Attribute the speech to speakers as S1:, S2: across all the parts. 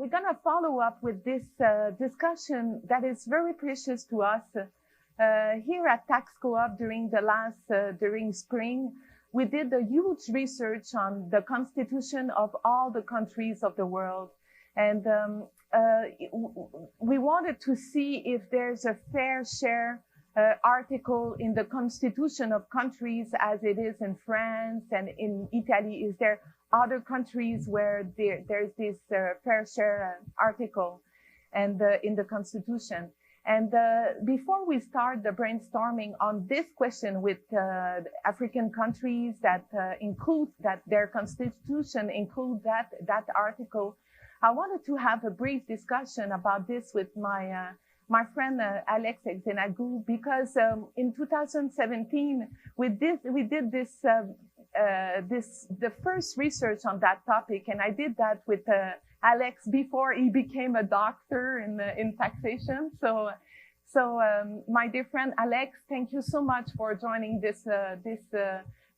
S1: we're going to follow up with this discussion that is very precious to us. Here at Tax Co-op during spring, we did a huge research on the constitution of all the countries of the world. And we wanted to see if there's a fair share article in the constitution of countries as it is in France and in Italy. Is there other countries where there's this fair share article and in the constitution? And before we start the brainstorming on this question with African countries that include that their constitution include that article, I wanted to have a brief discussion about this with my friend Alex Exenagu, because in 2017 we did this the first research on that topic, and I did that with Alex before he became a doctor in taxation. So my dear friend Alex, thank you so much for joining this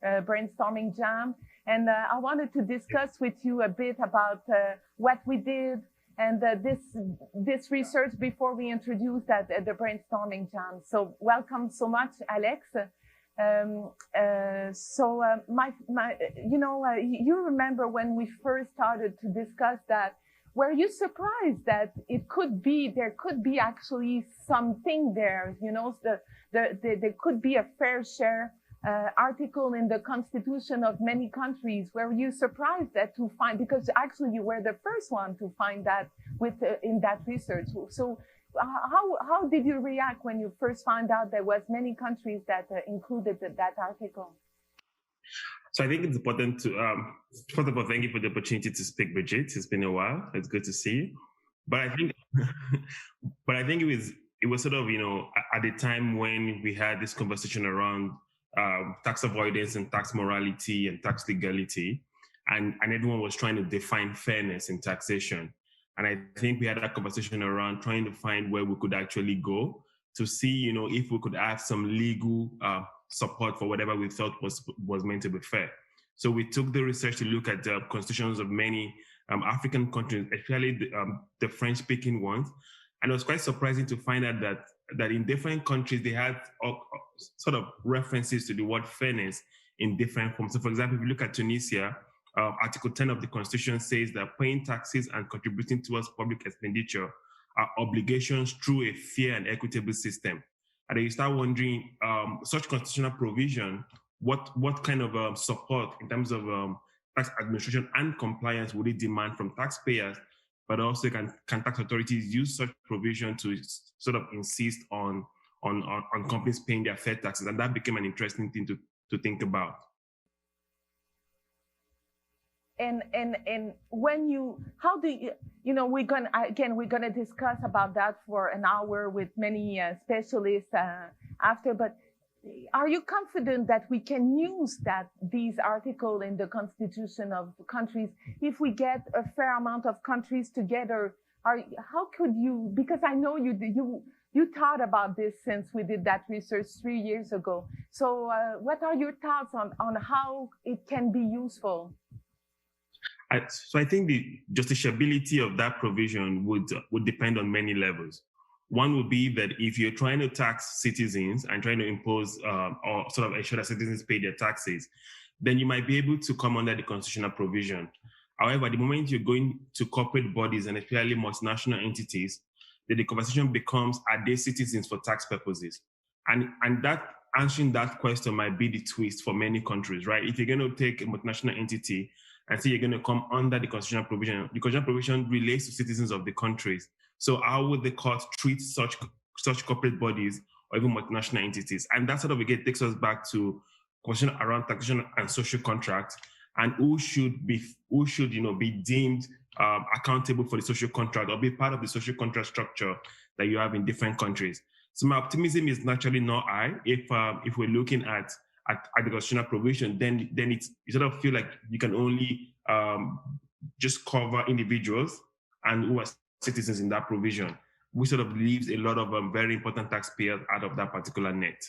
S1: brainstorming jam. And I wanted to discuss with you a bit about what we did and this research before we introduce the brainstorming jam. So welcome so much, Alex. You remember when we first started to discuss that, were you surprised that there could be actually something there, there could be a fair share article in the constitution of many countries? Were you surprised to find, because actually you were the first one to find that in that research? So how did you react when you first found out there was many countries that included that article?
S2: So I think it's important to, first of all, thank you for the opportunity to speak, Brigitte. It's been a while. It's good to see you. But I think, it was sort of, at the time when we had this conversation around tax avoidance and tax morality and tax legality, and everyone was trying to define fairness in taxation. And I think we had that conversation around trying to find where we could actually go to see, if we could have some legal support for whatever we thought was meant to be fair. So we took the research to look at the constitutions of many African countries, especially the French-speaking ones. And it was quite surprising to find out that in different countries, they had sort of references to the word fairness in different forms. So for example, if you look at Tunisia, Article 10 of the Constitution says that paying taxes and contributing towards public expenditure are obligations through a fair and equitable system. And then you start wondering, such constitutional provision, what kind of support in terms of tax administration and compliance would it demand from taxpayers, but also can tax authorities use such provision to sort of insist on companies paying their fair taxes? And that became an interesting thing to think about.
S1: And when how do you, we're gonna discuss about that for an hour with many specialists after, but are you confident that we can use these articles in the constitution of countries if we get a fair amount of countries together? How could you, because I know you thought about this since we did that research 3 years ago. So what are your thoughts on how it can be useful?
S2: So I think the justiciability of that provision would depend on many levels. One would be that if you're trying to tax citizens and trying to impose or sort of ensure that citizens pay their taxes, then you might be able to come under the constitutional provision. However, the moment you're going to corporate bodies and especially multinational entities, then the conversation becomes, are they citizens for tax purposes? And that answering that question might be the twist for many countries, right? If you're going to take a multinational entity and say you're going to come under the constitutional provision provision relates to citizens of the countries. So how would the court treat such corporate bodies or even multinational entities? And that sort of again takes us back to question around taxation and social contracts, and who should be deemed accountable for the social contract or be part of the social contract structure that you have in different countries. So my optimism is naturally not high. If we're looking at the constitutional provision, then you sort of feel like you can only just cover individuals and who are citizens in that provision, which sort of leaves a lot of very important taxpayers out of that particular net.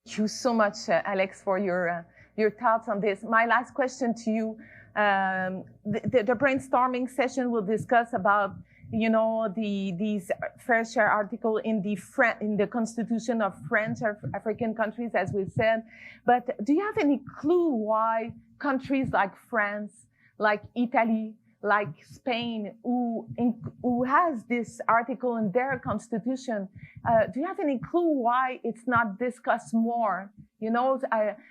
S1: Thank you so much, Alex, for your thoughts on this. My last question to you, The brainstorming session will discuss about, you know, these fair share article in the constitution of French or African countries, as we've said. But do you have any clue why countries like France, like Italy, like Spain, who has this article in their constitution, do you have any clue why it's not discussed more? You know,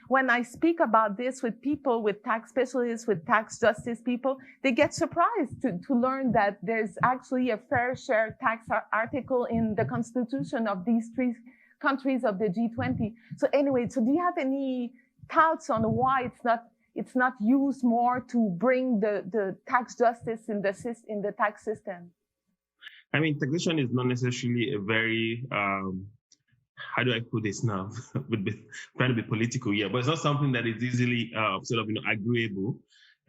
S1: when I speak about this with people, with tax specialists, with tax justice people, they get surprised to learn that there's actually a fair share tax article in the constitution of these three countries of the G20. So anyway, so do you have any thoughts on why it's not used more to bring the tax justice in the tax system?
S2: I mean, taxation is not necessarily a very how do I put this now? Trying to be political, yeah, but it's not something that is easily sort of, you know, agreeable.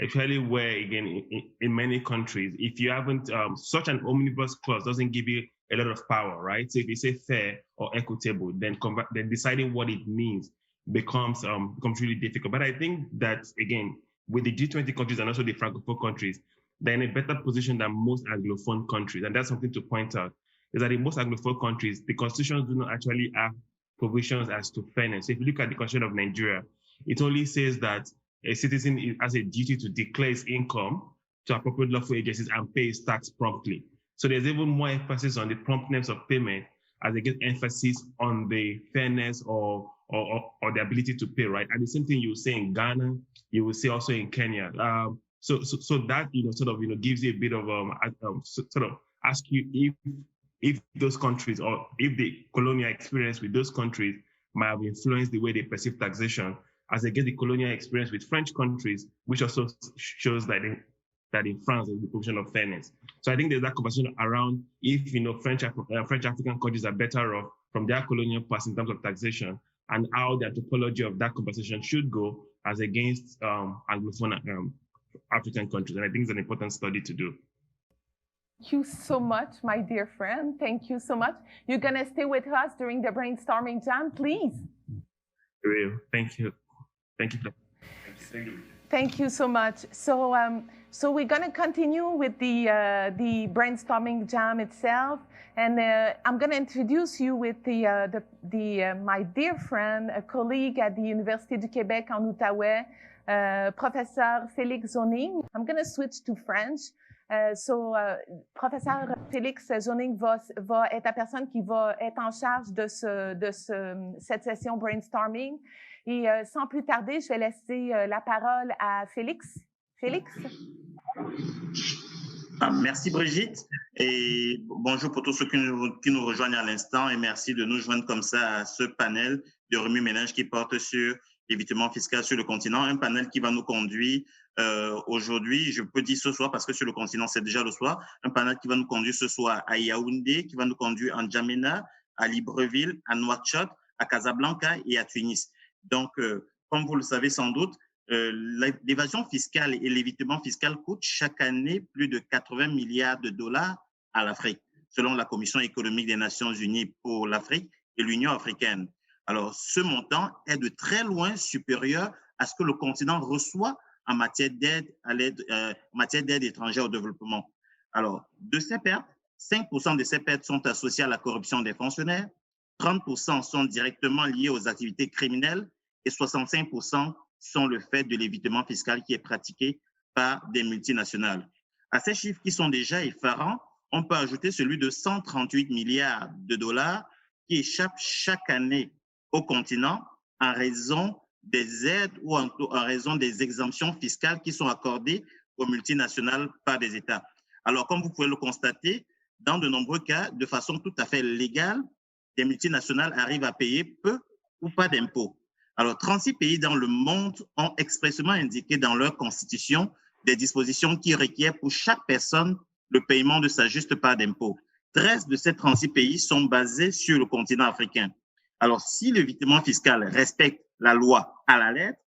S2: Especially where, again, in many countries, if you haven't, such an omnibus clause doesn't give you a lot of power, right? So if you say fair or equitable, then deciding what it means becomes really difficult. But I think that, again, with the G20 countries and also the Francophone countries, they're in a better position than most Anglophone countries. And that's something to point out, is that in most Anglophone countries, the constitutions do not actually have provisions as to fairness. So if you look at the Constitution of Nigeria, it only says that a citizen has a duty to declare his income to appropriate lawful agencies and pay his tax promptly. So there's even more emphasis on the promptness of payment as they get emphasis on the fairness or the ability to pay, right? And the same thing you will say in Ghana, you will see also in Kenya. So that, you know, sort of, you know, gives you a bit of sort of ask you if those countries, or if the colonial experience with those countries might have influenced the way they perceive taxation, as they get the colonial experience with French countries, which also shows that in France there's the provision of fairness. So I think there's that conversation around if, you know, French African countries are better off from their colonial past in terms of taxation, and how the anthropology of that conversation should go as against Anglophone African countries. And I think it's an important study to do.
S1: Thank you so much, my dear friend. Thank you so much. You're going to stay with us during the brainstorming jam, please.
S2: Thank you. Thank you.
S1: Thank you so much. So we're going to continue with the brainstorming jam itself, and I'm going to introduce you with my dear friend, a colleague at the Université du Québec en Outaouais, Professeur Félix Zoning. I'm going to switch to French. Professeur Félix Zoning va être la personne qui va être en charge de cette session brainstorming. Et sans plus tarder, je vais laisser la parole à Félix. Félix?
S3: Merci Brigitte, et bonjour pour tous ceux qui nous rejoignent à l'instant, et merci de nous joindre comme ça à ce panel de remue-ménage qui porte sur l'évitement fiscal sur le continent, un panel qui va nous conduire aujourd'hui, je peux dire ce soir parce que sur le continent c'est déjà le soir, un panel qui va nous conduire ce soir à Yaoundé, qui va nous conduire en N'Djamena, à Libreville, à Nouakchott, à Casablanca et à Tunis. Donc, comme vous le savez sans doute, l'évasion fiscale et l'évitement fiscal coûtent chaque année plus de 80 milliards de dollars à l'Afrique, selon la Commission économique des Nations Unies pour l'Afrique et l'Union africaine. Alors, ce montant est de très loin supérieur à ce que le continent reçoit en matière d'aide étrangère au développement. Alors, de ces pertes, 5% de ces pertes sont associées à la corruption des fonctionnaires, 30% sont directement liés aux activités criminelles et 65% sont le fait de l'évitement fiscal qui est pratiqué par des multinationales. À ces chiffres qui sont déjà effarants, on peut ajouter celui de 138 milliards de dollars qui échappent chaque année au continent en raison des aides ou en raison des exemptions fiscales qui sont accordées aux multinationales par des États. Alors, comme vous pouvez le constater, dans de nombreux cas, de façon tout à fait légale, des multinationales arrivent à payer peu ou pas d'impôts. Alors, 36 pays dans le monde ont expressément indiqué dans leur constitution des dispositions qui requièrent pour chaque personne le paiement de sa juste part d'impôts. 13 de ces 36 pays sont basés sur le continent africain. Alors, si l'évitement fiscal respecte la loi à la lettre,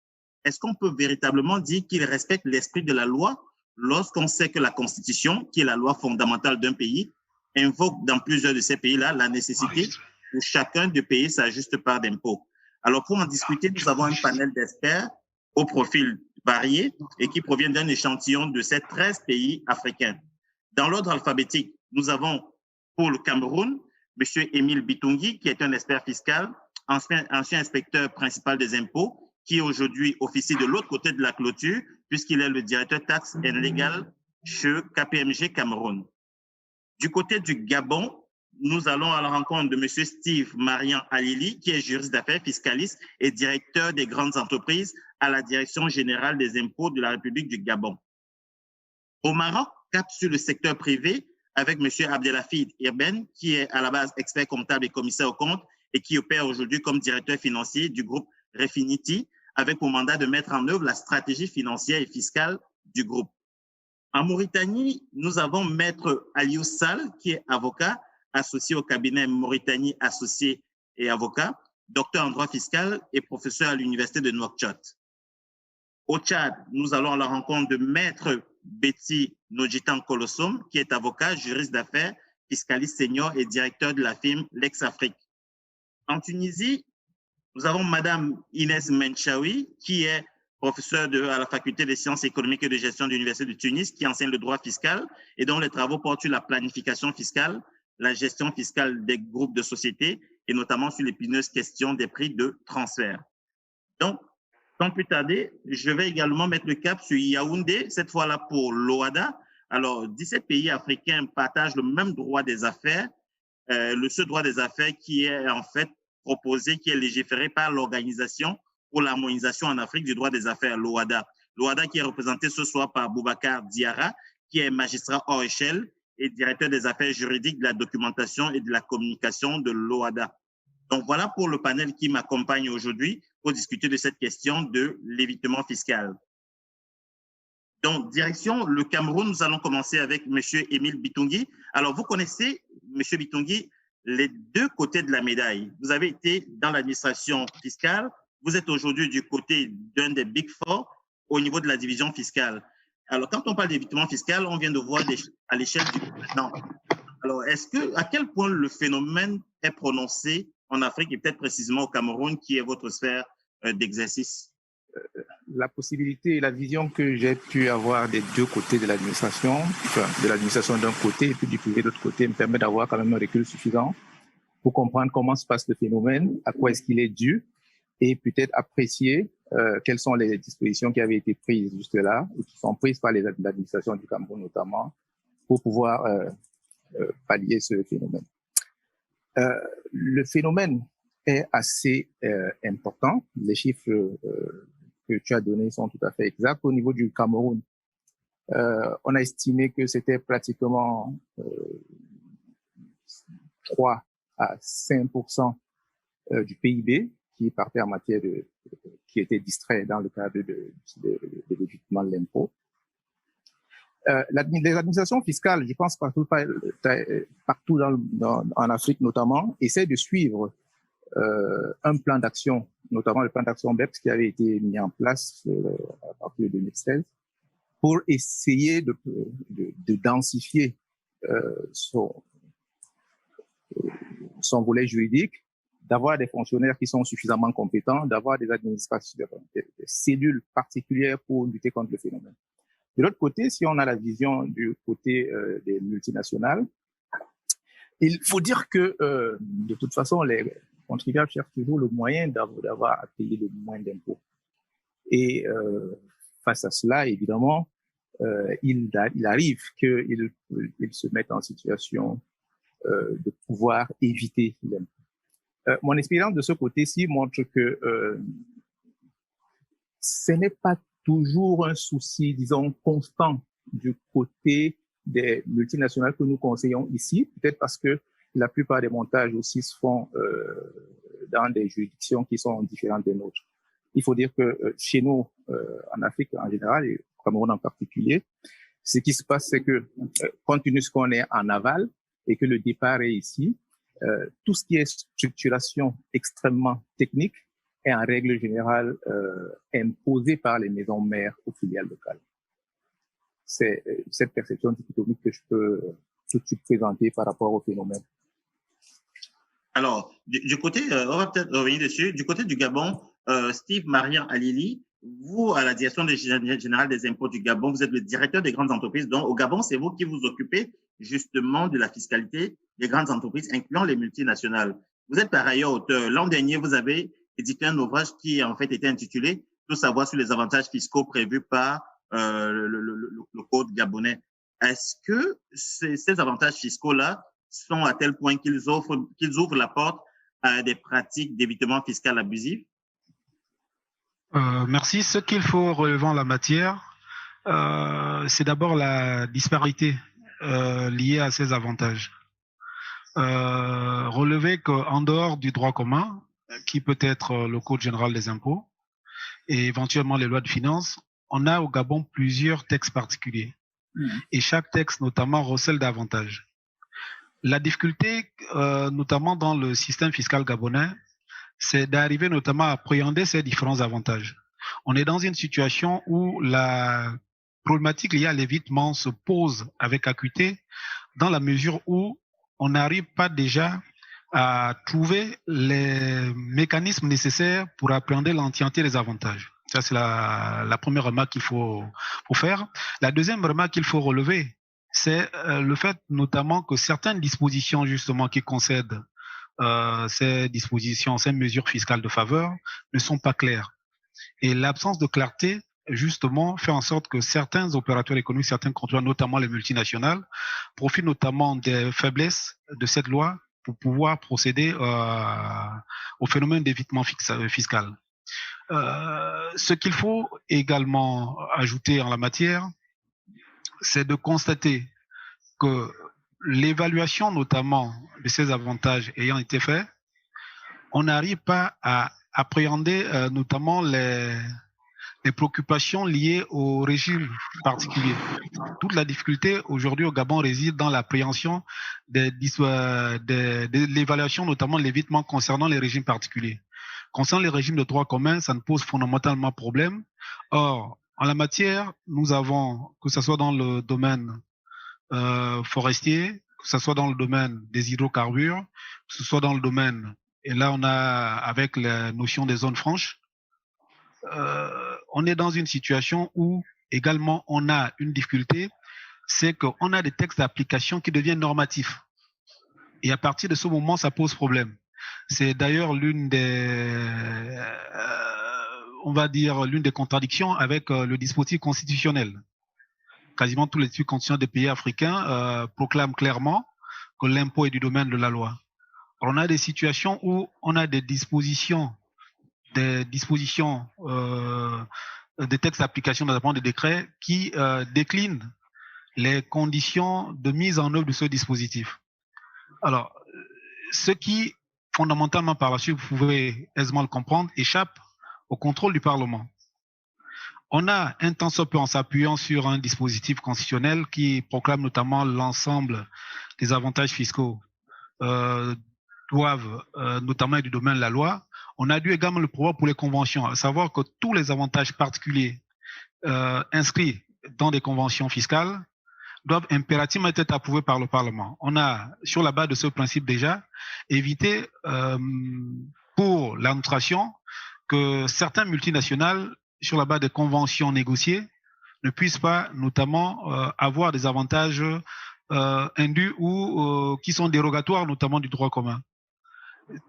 S3: est-ce qu'on peut véritablement dire qu'il respecte l'esprit de la loi lorsqu'on sait que la Constitution, qui est la loi fondamentale d'un pays, invoque dans plusieurs de ces pays-là la nécessité pour chacun de payer sa juste part d'impôt? Alors, pour en discuter, nous avons un panel d'experts au profil variés et qui proviennent d'un échantillon de ces 13 pays africains. Dans l'ordre alphabétique, nous avons pour le Cameroun, M. Émile Bitungi, qui est un expert fiscal, ancien inspecteur principal des impôts, qui aujourd'hui officie de l'autre côté de la clôture, puisqu'il est le directeur taxe and legal chez KPMG Cameroun. Du côté du Gabon, nous allons à la rencontre de M. Steve Marian Alili, qui est juriste d'affaires, fiscaliste et directeur des grandes entreprises à la Direction générale des impôts de la République du Gabon. Au Maroc, cap sur le secteur privé avec M. Abdelhafid Irben, qui est à la base expert comptable et commissaire aux comptes et qui opère aujourd'hui comme directeur financier du groupe Refinity, avec pour mandat de mettre en œuvre la stratégie financière et fiscale du groupe. En Mauritanie, nous avons Maître Aliou Sall, qui est avocat, associé au cabinet Mauritanie Associé et avocat, docteur en droit fiscal et professeur à l'université de Nouakchott. Au Tchad, nous allons à la rencontre de Maître Betty Nodjitan Kolossom, qui est avocat, juriste d'affaires, fiscaliste senior et directeur de la firme Lex Afrique. En Tunisie, nous avons Madame Inès Menchaoui, qui est professeure à la faculté des sciences économiques et de gestion de l'Université de Tunis, qui enseigne le droit fiscal et dont les travaux portent sur la planification fiscale, la gestion fiscale des groupes de sociétés et notamment sur l'épineuse question des prix de transfert. Donc, sans plus tarder, je vais également mettre le cap sur Yaoundé, cette fois-là pour l'OHADA. Alors, 17 pays africains partagent le même droit des affaires, ce droit des affaires qui est en fait proposé, qui est légiféré par l'Organisation pour l'harmonisation en Afrique du droit des affaires, l'OHADA. L'OHADA qui est représenté ce soir par Boubacar Diarra, qui est magistrat hors échelle et directeur des affaires juridiques, de la documentation et de la communication de l'OHADA. Donc, voilà pour le panel qui m'accompagne aujourd'hui pour discuter de cette question de l'évitement fiscal. Donc, direction le Cameroun, nous allons commencer avec M. Émile Bitungi. Alors, vous connaissez, M. Bitungi, les deux côtés de la médaille. Vous avez été dans l'administration fiscale, vous êtes aujourd'hui du côté d'un des Big Four au niveau de la division fiscale. Alors, quand on parle d'évitement fiscal, on vient de voir à l'échelle du continent. Alors, à quel point le phénomène est prononcé en Afrique et peut-être précisément au Cameroun, qui est votre sphère d'exercice?
S4: La possibilité et la vision que j'ai pu avoir des deux côtés de l'administration, de l'administration d'un côté et puis du privé de l'autre côté, me permet d'avoir quand même un recul suffisant pour comprendre comment se passe le phénomène, à quoi est-ce qu'il est dû, et peut-être apprécier quelles sont les dispositions qui avaient été prises jusque-là et qui sont prises par l'administration du Cameroun notamment pour pouvoir pallier ce phénomène. Le phénomène est assez important. Les chiffres que tu as donnés sont tout à fait exacts. Au niveau du Cameroun, on a estimé que c'était pratiquement 3 à 5% du PIB qui partait en matière qui était distrait dans le cadre de l'évitement de l'impôt. Les administrations fiscales, je pense partout en Afrique notamment, essaient de suivre un plan d'action, notamment le plan d'action BEPS qui avait été mis en place à partir de 2016 pour essayer de densifier son volet juridique, d'avoir des fonctionnaires qui sont suffisamment compétents, d'avoir des administrations, des cellules particulières pour lutter contre le phénomène. De l'autre côté, si on a la vision du côté des multinationales, il faut dire que de toute façon, les contribuables cherchent toujours le moyen d'avoir à payer le moins d'impôts. Et face à cela, évidemment, il arrive qu'ils se mettent en situation de pouvoir éviter l'impôt. Mon expérience de ce côté-ci montre que ce n'est pas toujours un souci, disons, constant du côté des multinationales que nous conseillons ici, peut-être parce que la plupart des montages aussi se font dans des juridictions qui sont différentes des nôtres. Il faut dire que chez nous, en Afrique en général, et au Cameroun en particulier, ce qui se passe, c'est que compte tenu de ce qu'on est en aval et que le départ est ici, tout ce qui est structuration extrêmement technique est en règle générale imposé par les maisons mères aux filiales locales. C'est cette perception dichotomique que je peux tout de suite présenter par rapport au phénomène.
S3: Alors, du côté, on va peut-être revenir dessus, du côté du Gabon, Steve Marian Alili, vous, à la direction générale des impôts du Gabon, vous êtes le directeur des grandes entreprises. Donc, au Gabon, c'est vous qui vous occupez justement de la fiscalité des grandes entreprises, incluant les multinationales. Vous êtes par ailleurs auteur. L'an dernier, vous avez édité un ouvrage qui, en fait, était intitulé « Tout savoir sur les avantages fiscaux prévus par le Code gabonais ». Est-ce que ces avantages fiscaux-là sont à tel point qu'ils ouvrent la porte à des pratiques d'évitement fiscal abusif?
S5: Merci. Ce qu'il faut relever en la matière, c'est d'abord la disparité liée à ces avantages. Relever qu'en dehors du droit commun, qui peut être le Code général des impôts et éventuellement les lois de finances, on a au Gabon plusieurs textes particuliers. Et chaque texte, notamment, recèle d'avantages. La difficulté, notamment dans le système fiscal gabonais, c'est d'arriver notamment à appréhender ces différents avantages. On est dans une situation où la problématique liée à l'évitement se pose avec acuité dans la mesure où on n'arrive pas déjà à trouver les mécanismes nécessaires pour appréhender l'entièreté des avantages. Ça, c'est la première remarque qu'il faut faire. La deuxième remarque qu'il faut relever, c'est le fait notamment que certaines dispositions justement qui concèdent ces dispositions, ces mesures fiscales de faveur ne sont pas claires. Et l'absence de clarté, justement, fait en sorte que certains opérateurs économiques, certains contrôleurs, notamment les multinationales, profitent notamment des faiblesses de cette loi pour pouvoir procéder au phénomène d'évitement fiscal. Ce qu'il faut également ajouter en la matière, c'est de constater que l'évaluation notamment de ces avantages ayant été faite, on n'arrive pas à appréhender notamment les préoccupations liées au régime particulier. Toute la difficulté aujourd'hui au Gabon réside dans l'appréhension de l'évaluation, notamment de l'évitement concernant les régimes particuliers. Concernant les régimes de droit commun, ça ne pose fondamentalement problème. Or, en la matière, nous avons, que ce soit dans le domaine forestier, que ce soit dans le domaine des hydrocarbures, que ce soit dans le domaine, et là on a avec la notion des zones franches, on est dans une situation où également on a une difficulté, c'est qu'on a des textes d'application qui deviennent normatifs. Et à partir de ce moment, ça pose problème. C'est d'ailleurs l'une des, on va dire, l'une des contradictions avec le dispositif constitutionnel. Quasiment tous les dispositifs constitutionnels des pays africains proclament clairement que l'impôt est du domaine de la loi. Alors, on a des situations où on a des dispositions, des textes d'application, notamment des décrets, qui déclinent les conditions de mise en œuvre de ce dispositif. Alors, ce qui, fondamentalement par la suite, vous pouvez aisément le comprendre, échappe au contrôle du Parlement. On a un tant soit peu en s'appuyant sur un dispositif constitutionnel qui proclame notamment l'ensemble des avantages fiscaux doivent notamment être du domaine de la loi. On a dû également le prévoir pour les conventions, à savoir que tous les avantages particuliers inscrits dans des conventions fiscales doivent impérativement être approuvés par le Parlement. On a, sur la base de ce principe déjà, évité pour l'administration que certaines multinationales, sur la base des conventions négociées, ne puissent pas notamment avoir des avantages indus ou qui sont dérogatoires notamment du droit commun.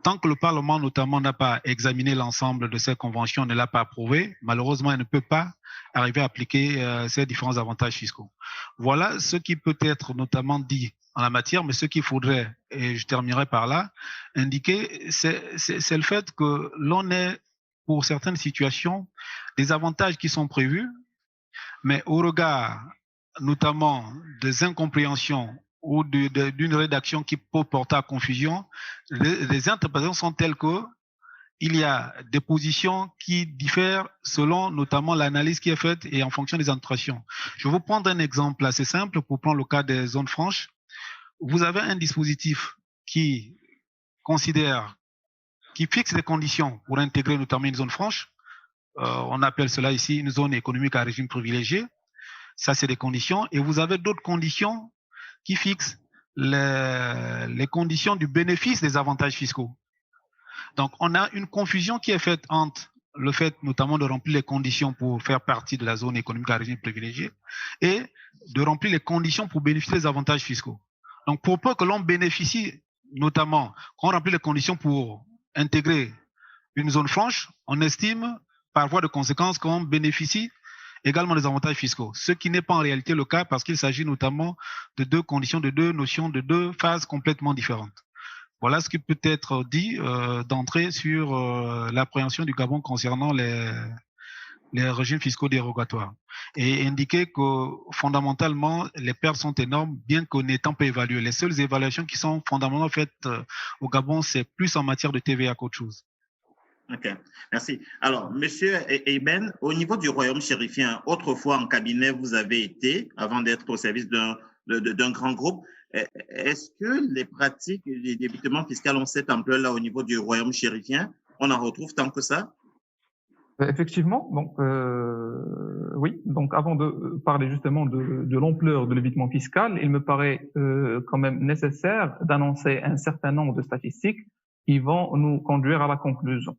S5: Tant que le Parlement notamment n'a pas examiné l'ensemble de ces conventions, ne l'a pas approuvé, malheureusement, il ne peut pas arriver à appliquer ces différents avantages fiscaux. Voilà ce qui peut être notamment dit en la matière, mais ce qu'il faudrait, et je terminerai par là, indiquer, c'est le fait que l'on ait, pour certaines situations, des avantages qui sont prévus, mais au regard notamment des incompréhensions ou d'une rédaction qui peut porter à confusion, les interprétations sont telles que il y a des positions qui diffèrent selon notamment l'analyse qui est faite et en fonction des interprétations. Je vais vous prendre un exemple assez simple pour prendre le cas des zones franches. Vous avez un dispositif qui considère, qui fixe des conditions pour intégrer notamment une zone franche. On appelle cela ici une zone économique à régime privilégié. Ça, c'est des conditions. Et vous avez d'autres conditions qui fixent les conditions du bénéfice des avantages fiscaux. Donc, on a une confusion qui est faite entre le fait notamment de remplir les conditions pour faire partie de la zone économique à régime privilégié et de remplir les conditions pour bénéficier des avantages fiscaux. Donc, pour peu que l'on bénéficie, notamment, quand on remplit les conditions pour intégrer une zone franche, on estime par voie de conséquence qu'on bénéficie également des avantages fiscaux, ce qui n'est pas en réalité le cas parce qu'il s'agit notamment de deux conditions, de deux notions, de deux phases complètement différentes. Voilà ce qui peut être dit d'entrée sur l'appréhension du Gabon concernant les régimes fiscaux dérogatoires et indiquer que fondamentalement les pertes sont énormes bien qu'en n'étant pas évaluées. Les seules évaluations qui sont fondamentalement faites au Gabon, c'est plus en matière de TVA qu'autre chose.
S3: Ok, merci. Alors, Monsieur Eben, au niveau du royaume chérifien, autrefois en cabinet, vous avez été, avant d'être au service d'un grand groupe. Est-ce que les pratiques d'évitement fiscal ont cette ampleur-là au niveau du royaume chérifien? On en retrouve tant que ça?
S6: Effectivement, donc oui. Donc avant de parler justement de l'ampleur de l'évitement fiscal, il me paraît quand même nécessaire d'annoncer un certain nombre de statistiques qui vont nous conduire à la conclusion.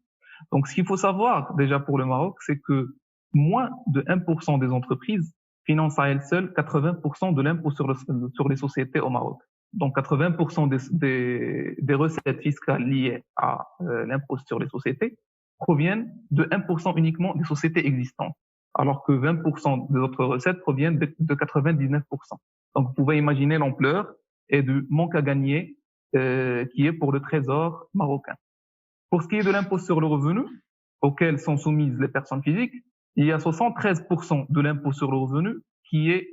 S6: Donc ce qu'il faut savoir déjà pour le Maroc, c'est que moins de 1% des entreprises financent à elles seules 80% de l'impôt sur les sociétés au Maroc. Donc 80% des recettes fiscales liées à l'impôt sur les sociétés proviennent de 1% uniquement des sociétés existantes, alors que 20% des autres recettes proviennent de 99%. Donc vous pouvez imaginer l'ampleur et du manque à gagner qui est pour le trésor marocain. Pour ce qui est de l'impôt sur le revenu, auquel sont soumises les personnes physiques, il y a 73% de l'impôt sur le revenu qui est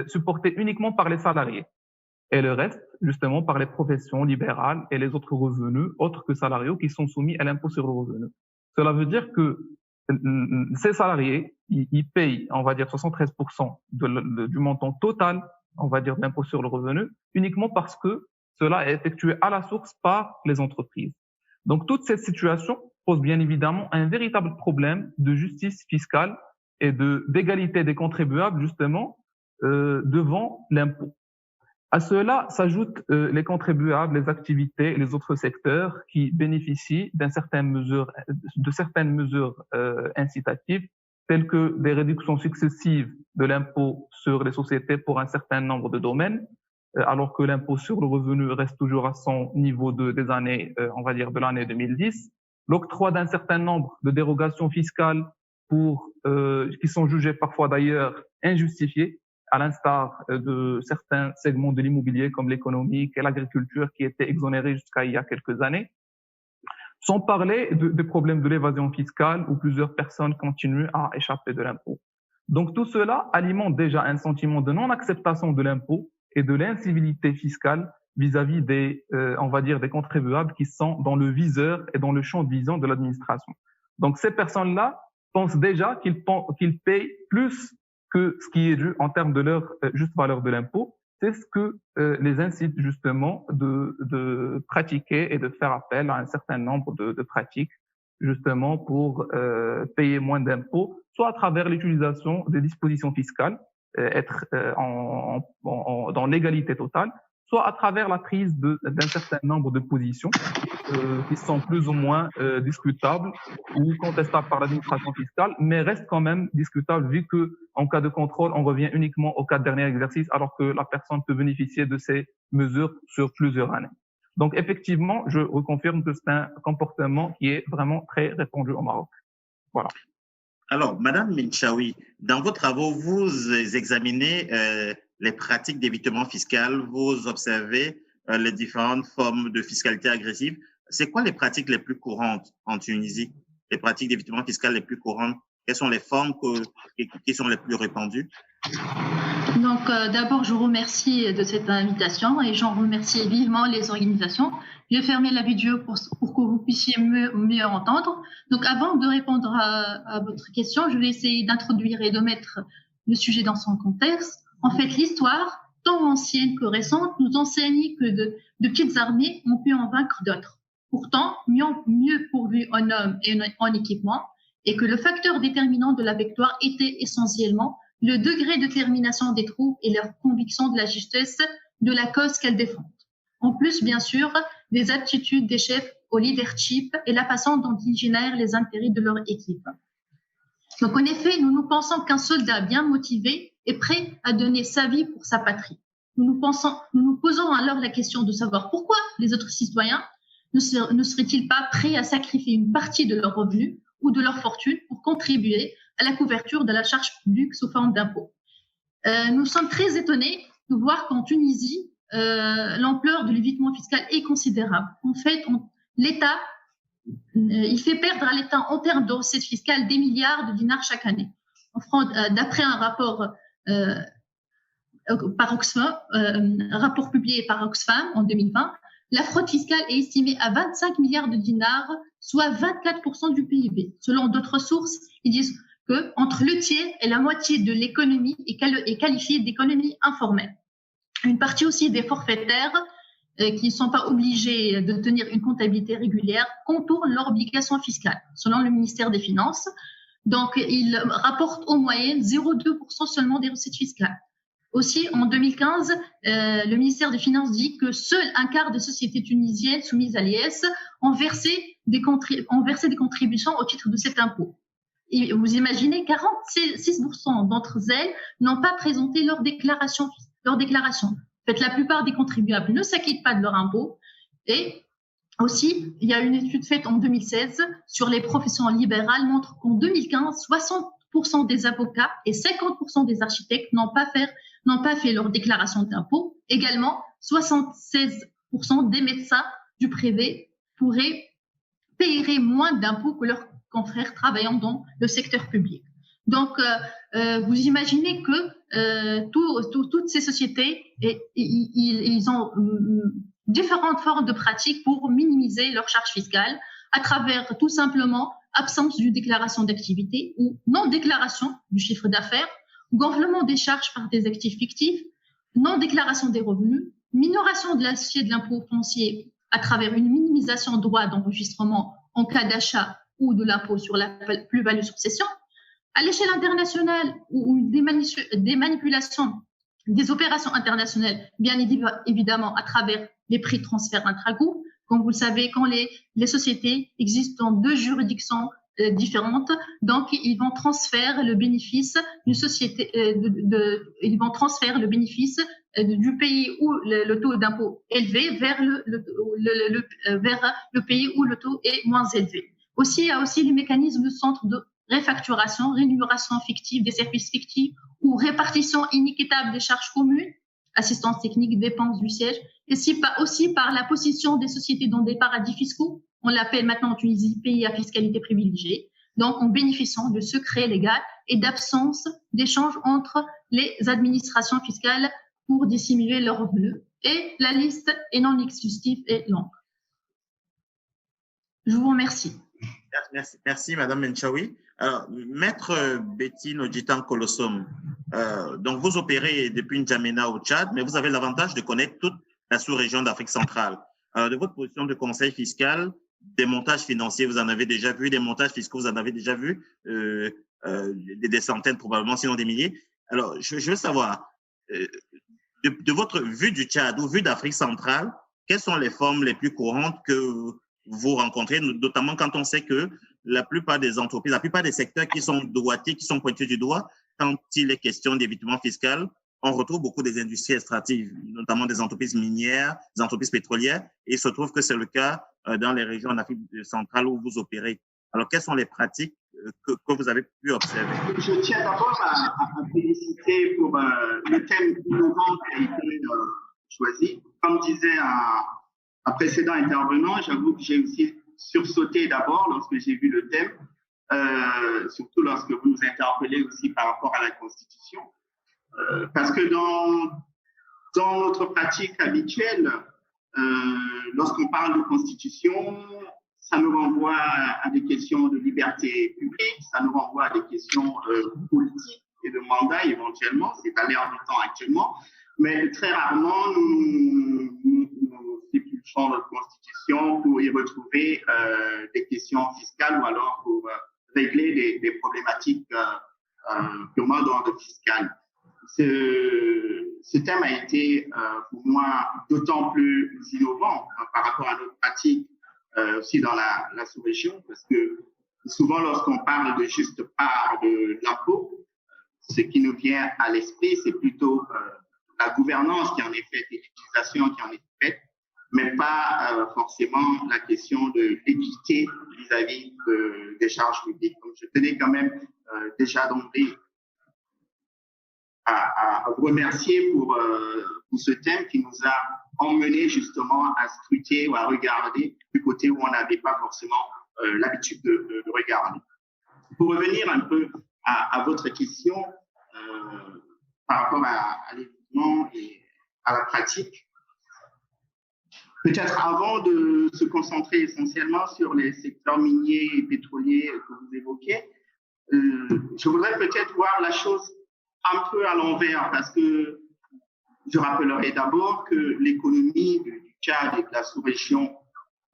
S6: supporté uniquement par les salariés. Et le reste, justement, par les professions libérales et les autres revenus, autres que salariaux, qui sont soumis à l'impôt sur le revenu. Cela veut dire que ces salariés, ils payent, on va dire, 73% du montant total, on va dire, d'impôt sur le revenu, uniquement parce que cela est effectué à la source par les entreprises. Donc, toute cette situation pose bien évidemment un véritable problème de justice fiscale et d'égalité des contribuables, justement, devant l'impôt. À cela s'ajoutent les contribuables, les activités et les autres secteurs qui bénéficient de certaines mesures incitatives, telles que des réductions successives de l'impôt sur les sociétés pour un certain nombre de domaines, alors que l'impôt sur le revenu reste toujours à son niveau des années, on va dire de l'année 2010, l'octroi d'un certain nombre de dérogations fiscales qui sont jugées parfois d'ailleurs injustifiées, à l'instar de certains segments de l'immobilier comme l'économique et l'agriculture qui étaient exonérés jusqu'à il y a quelques années, sans parler des problèmes de l'évasion fiscale où plusieurs personnes continuent à échapper de l'impôt. Donc tout cela alimente déjà un sentiment de non-acceptation de l'impôt et de l'incivilité fiscale vis-à-vis on va dire, des contribuables qui sont dans le viseur et dans le champ de vision de l'administration. Donc ces personnes-là pensent déjà qu'ils payent plus que ce qui est dû en termes de leur juste valeur de l'impôt. C'est ce que les incite justement de pratiquer et de faire appel à un certain nombre de pratiques justement pour payer moins d'impôts, soit à travers l'utilisation des dispositions fiscales, être dans l'égalité totale, soit à travers la prise d'un certain nombre de positions qui sont plus ou moins discutables ou contestables par l'administration fiscale, mais restent quand même discutables vu que en cas de contrôle, on revient uniquement aux 4 derniers exercices, alors que la personne peut bénéficier de ces mesures sur plusieurs années. Donc effectivement, je reconfirme que c'est un comportement qui est vraiment très répandu au Maroc. Voilà.
S3: Alors, Madame Minchaoui, dans vos travaux, vous examinez les pratiques d'évitement fiscal, vous observez les différentes formes de fiscalité agressive. C'est quoi les pratiques les plus courantes en Tunisie? Les pratiques d'évitement fiscal les plus courantes? Quelles sont les formes qui sont les plus répandues?
S7: Donc, d'abord, je vous remercie de cette invitation et j'en remercie vivement les organisations. Je vais fermer la vidéo pour que vous puissiez mieux entendre. Donc, avant de répondre à votre question, je vais essayer d'introduire et de mettre le sujet dans son contexte. En fait, l'histoire, tant ancienne que récente, nous enseigne que de petites armées ont pu en vaincre d'autres. Pourtant, mieux pourvues en hommes et en équipement, et que le facteur déterminant de la victoire était essentiellement le degré de détermination des troupes et leur conviction de la justesse de la cause qu'elles défendent. En plus, bien sûr, des aptitudes des chefs au leadership et la façon dont ils génèrent les intérêts de leur équipe. Donc, en effet, nous pensons qu'un soldat bien motivé est prêt à donner sa vie pour sa patrie. Nous nous posons alors la question de savoir pourquoi les autres citoyens ne seraient-ils pas prêts à sacrifier une partie de leurs revenus ou de leur fortune pour contribuer à la couverture de la charge publique sous forme d'impôts. Nous sommes très étonnés de voir qu'en Tunisie, l'ampleur de l'évitement fiscal est considérable. En fait, l'État, il fait perdre à l'État en termes de recettes fiscales des milliards de dinars chaque année. D'après un rapport par Oxfam, rapport publié par Oxfam en 2020, la fraude fiscale est estimée à 25 milliards de dinars, soit 24% du PIB. Selon d'autres sources, ils disent que entre le tiers et la moitié de l'économie est qualifiée d'économie informelle. Une partie aussi des forfaitaires qui ne sont pas obligés de tenir une comptabilité régulière contournent leurs obligations fiscales, selon le ministère des Finances. Donc, ils rapportent en moyenne 0,2% seulement des recettes fiscales. Aussi, en 2015, le ministère des Finances dit que seul un quart des sociétés tunisiennes soumises à l'IS ont versé des contributions au titre de cet impôt. Et vous imaginez, 46% d'entre elles n'ont pas présenté leur déclaration. En fait, la plupart des contribuables ne s'acquittent pas de leur impôt. Et aussi, il y a une étude faite en 2016 sur les professions libérales montre qu'en 2015, 60% des avocats et 50% des architectes n'ont pas fait leur déclaration d'impôt. Également, 76% des médecins du privé paieraient moins d'impôts que leurs confrères travaillant dans le secteur public. Donc, vous imaginez que toutes ces sociétés, ils ont différentes formes de pratiques pour minimiser leur charge fiscale à travers tout simplement absence d'une déclaration d'activité ou non-déclaration du chiffre d'affaires, gonflement des charges par des actifs fictifs, non-déclaration des revenus, minoration de l'assiette de l'impôt foncier à travers une minimisation de droit d'enregistrement en cas d'achat ou de l'impôt sur la plus-value succession. À l'échelle internationale, ou des manipulations, des opérations internationales, bien évidemment à travers les prix de transfert intra-groupe. Comme vous le savez, quand les sociétés existent dans 2 juridictions différentes, donc ils vont transférer le bénéfice d'une société, ils vont transférer le bénéfice du pays où le taux d'impôt est élevé vers le pays où le taux est moins élevé. Aussi, il y a aussi les mécanismes de centre de réfacturation, rémunération fictive des services fictifs ou répartition inéquitable des charges communes, assistance technique, dépenses du siège, et aussi par la position des sociétés dans des paradis fiscaux. On l'appelle maintenant en Tunisie pays à fiscalité privilégiée. Donc, en bénéficiant de secrets légaux et d'absence d'échanges entre les administrations fiscales pour dissimuler leurs revenus. Et la liste est non exhaustive et longue. Je vous remercie.
S3: Merci Madame Menchaoui. Alors, Maître Betty Nodjitan Kolosom, donc vous opérez depuis N'Djamena au Tchad, mais vous avez l'avantage de connaître toute la sous-région d'Afrique centrale. De votre position de conseil fiscal, des montages financiers, vous en avez déjà vu, des montages fiscaux, vous en avez déjà vu, des centaines probablement, sinon des milliers. Alors, je veux savoir, de votre vue du Tchad ou vue d'Afrique centrale, quelles sont les formes les plus courantes que vous rencontrez, notamment quand on sait que la plupart des entreprises, la plupart des secteurs qui sont droitiers, qui sont pointés du doigt, quand il est question d'évitement fiscal, on retrouve beaucoup des industries extractives, notamment des entreprises minières, des entreprises pétrolières, et il se trouve que c'est le cas dans les régions en Afrique centrale où vous opérez. Alors, quelles sont les pratiques que vous avez pu observer?
S8: Je tiens d'abord à féliciter pour le thème innovant qui a été choisi. Comme disait un précédent intervenant, j'avoue que j'ai aussi sursauté d'abord lorsque j'ai vu le thème, surtout lorsque vous nous interpellez aussi par rapport à la Constitution. Parce que dans notre pratique habituelle, lorsqu'on parle de Constitution, ça nous renvoie à des questions de liberté publique, ça nous renvoie à des questions politiques et de mandat éventuellement, c'est à l'air du temps actuellement, mais très rarement nous épluchons notre Constitution pour y retrouver des questions fiscales ou alors pour régler des problématiques purement d'ordre fiscal. ce thème a été pour moi d'autant plus innovant par rapport à notre pratique aussi dans la sous-région, parce que souvent lorsqu'on parle de juste part de l'impôt, ce qui nous vient à l'esprit, c'est plutôt la gouvernance qui en est faite et l'utilisation qui en est faite, mais pas forcément la question de l'équité vis-à-vis des charges publiques. Donc, je tenais quand même déjà d'emblée à vous remercier pour ce thème qui nous a emmené justement à scruter ou à regarder du côté où on n'avait pas forcément l'habitude de regarder. Pour revenir un peu à votre question par rapport à l'événement et à la pratique, peut-être avant de se concentrer essentiellement sur les secteurs miniers et pétroliers que vous évoquez, je voudrais peut-être voir la chose un peu à l'envers, parce que je rappellerai d'abord que l'économie du Tchad et de la sous-région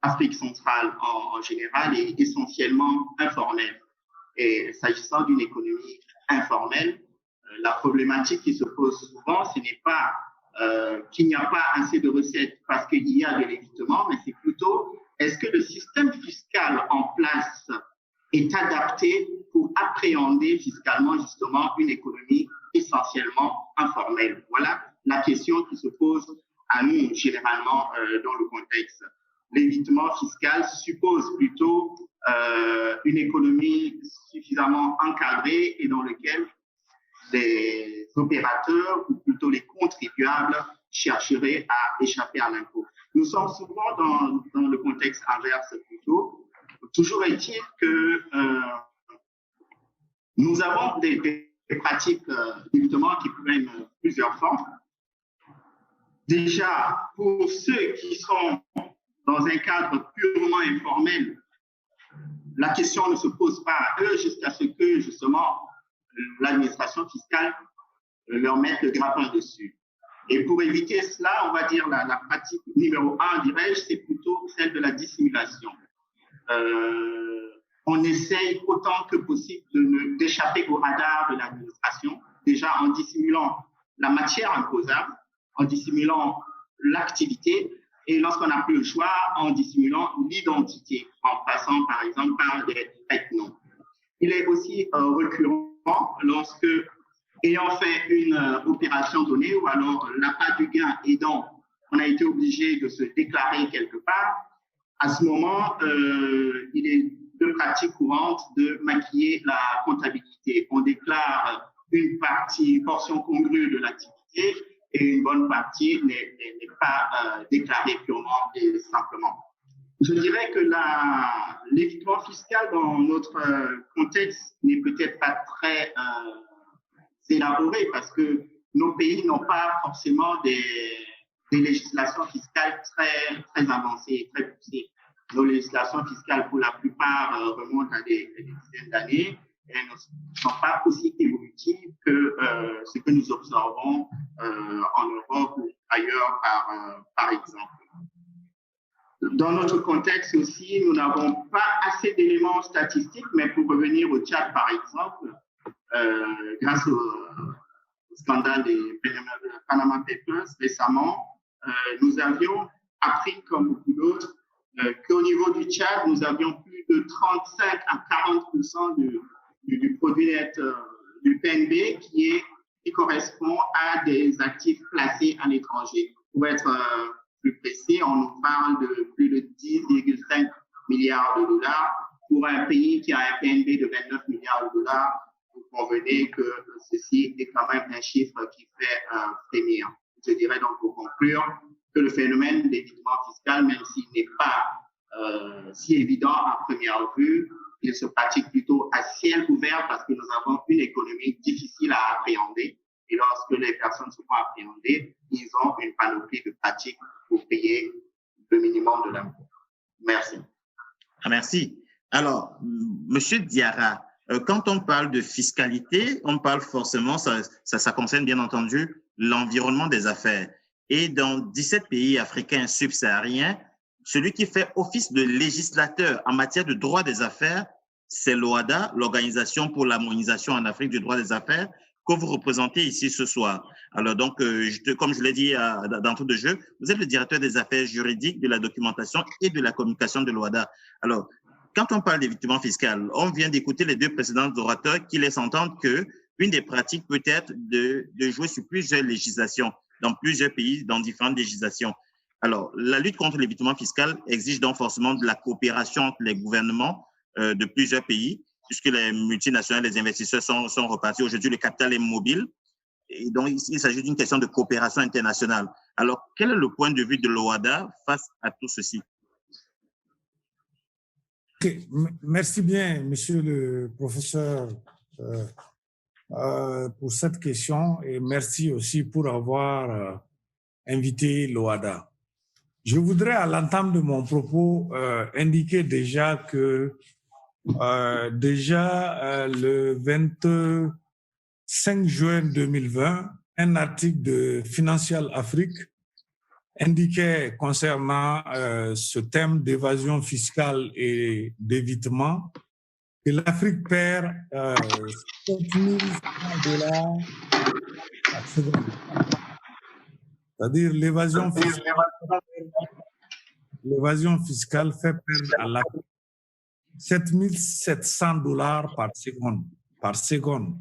S8: Afrique centrale en général est essentiellement informelle. Et s'agissant d'une économie informelle, la problématique qui se pose souvent, ce n'est pas qu'il n'y a pas assez de recettes parce qu'il y a de l'évitement, mais c'est plutôt est-ce que le système fiscal en place est adapté pour appréhender fiscalement justement une économie essentiellement informelle. Voilà la question qui se pose à nous généralement dans le contexte. L'évitement fiscal suppose plutôt une économie suffisamment encadrée et dans laquelle les opérateurs ou plutôt les contribuables chercheraient à échapper à l'impôt. Nous sommes souvent dans le contexte inverse plutôt. Toujours est-il que nous avons des pratiques d'évitement qui prennent plusieurs formes. Déjà, pour ceux qui sont dans un cadre purement informel, la question ne se pose pas à eux jusqu'à ce que, justement, l'administration fiscale leur mette le grappin dessus. Et pour éviter cela, on va dire la pratique numéro 1, dirais-je, c'est plutôt celle de la dissimulation. On essaye autant que possible d'échapper au radar de l'administration, déjà en dissimulant la matière imposable, en dissimulant l'activité, et lorsqu'on n'a plus le choix, en dissimulant l'identité, en passant par exemple par des noms. Il est aussi récurrent lorsque, ayant fait une opération donnée, ou alors l'appât du gain aidant, on a été obligé de se déclarer quelque part, à ce moment, il est de pratique courante de maquiller la comptabilité. On déclare une portion congrue de l'activité, et une bonne partie n'est pas déclarée purement et simplement. Je dirais que l'évitement fiscal dans notre contexte n'est peut-être pas très élaboré parce que nos pays n'ont pas forcément des législations fiscales très avancées, très poussées. Nos législations fiscales, pour la plupart, remontent à des dizaines d'années. Elles ne sont pas aussi évolutives que ce que nous observons en Europe ou ailleurs, par exemple. Dans notre contexte aussi, nous n'avons pas assez d'éléments statistiques, mais pour revenir au Tchad, par exemple, grâce au scandale des Panama Papers récemment, nous avions appris, comme beaucoup d'autres, qu'au niveau du Tchad, nous avions plus de 35 à 40% du produit net du PNB qui correspond à des actifs placés à l'étranger. Pour être plus précis, on nous parle de plus de 10,5 milliards de dollars pour un pays qui a un PNB de 29 milliards de dollars. Vous convenez que ceci est quand même un chiffre qui fait frémir. Je dirais donc pour conclure que le phénomène d'évitement fiscal, même s'il n'est pas si évident à première vue, il se pratique plutôt à ciel ouvert parce que nous avons une économie difficile à appréhender. Et lorsque les personnes se font appréhender, ils ont une panoplie de pratiques pour payer le minimum de l'impôt. Merci.
S3: Merci. Alors, Monsieur Diarra, quand on parle de fiscalité, on parle forcément, ça concerne bien entendu l'environnement des affaires. Et dans 17 pays africains subsahariens, celui qui fait office de législateur en matière de droit des affaires, c'est l'OHADA, l'Organisation pour l'harmonisation en Afrique du droit des affaires, que vous représentez ici ce soir. Alors donc, comme je l'ai dit d'entrée de jeu, vous êtes le directeur des affaires juridiques, de la documentation et de la communication de l'OHADA. Alors, quand on parle d'évitement fiscal, on vient d'écouter les deux précédents orateurs qui laissent entendre qu'une des pratiques peut être de jouer sur plusieurs législations, dans plusieurs pays, dans différentes législations. Alors, la lutte contre l'évitement fiscal exige donc forcément de la coopération entre les gouvernements de plusieurs pays, puisque les multinationales, les investisseurs sont repartis. Aujourd'hui, le capital est mobile. Et donc, il s'agit d'une question de coopération internationale. Alors, quel est le point de vue de l'OHADA face à tout ceci?
S9: Okay. Merci bien, monsieur le professeur, pour cette question et merci aussi pour avoir invité l'OHADA. Je voudrais, à l'entame de mon propos, indiquer déjà que le 25 juin 2020, un article de Financial Afrique indiquait concernant ce thème d'évasion fiscale et d'évitement que l'Afrique perd 7 000 $. C'est-à-dire l'évasion fiscale fait perdre à l'Afrique 7 700 $ par seconde.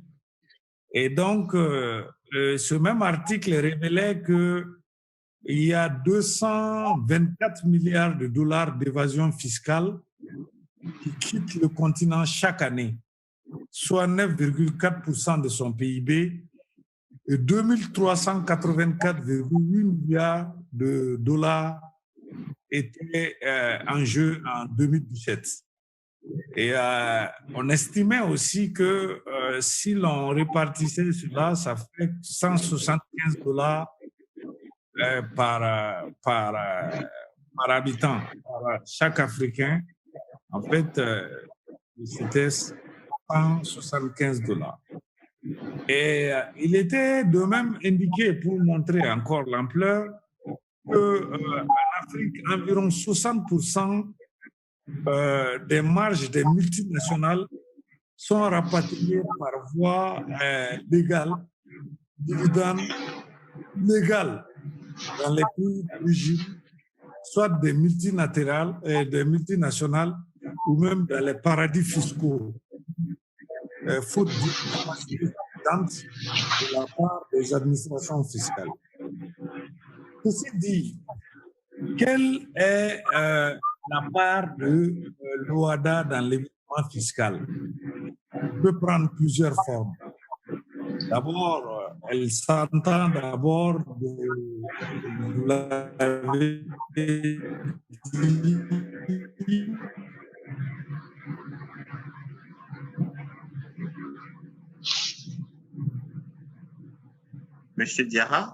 S9: Et donc, ce même article révélait qu'il y a 224 milliards de $ d'évasion fiscale qui quittent le continent chaque année, soit 9,4% de son PIB et 2384,8 milliards de $ étaient en jeu en 2017. Et on estimait aussi que si l'on répartissait cela, ça fait 175 $ par habitant, par chaque Africain. En fait, c'était 175 $. Et il était de même indiqué, pour montrer encore l'ampleur, qu'en Afrique, environ 60% des marges des multinationales sont rapatriées par voie légale, dividendes légales dans les pays d'origine, soit des multinationales ou même dans les paradis fiscaux, faute d'une capacité suffisante de la part des administrations fiscales. Ceci dit, quelle est la part de l'OHADA dans l'évitement fiscal? Elle peut prendre plusieurs formes. D'abord, elle s'entend d'abord de la
S3: Monsieur Diarra?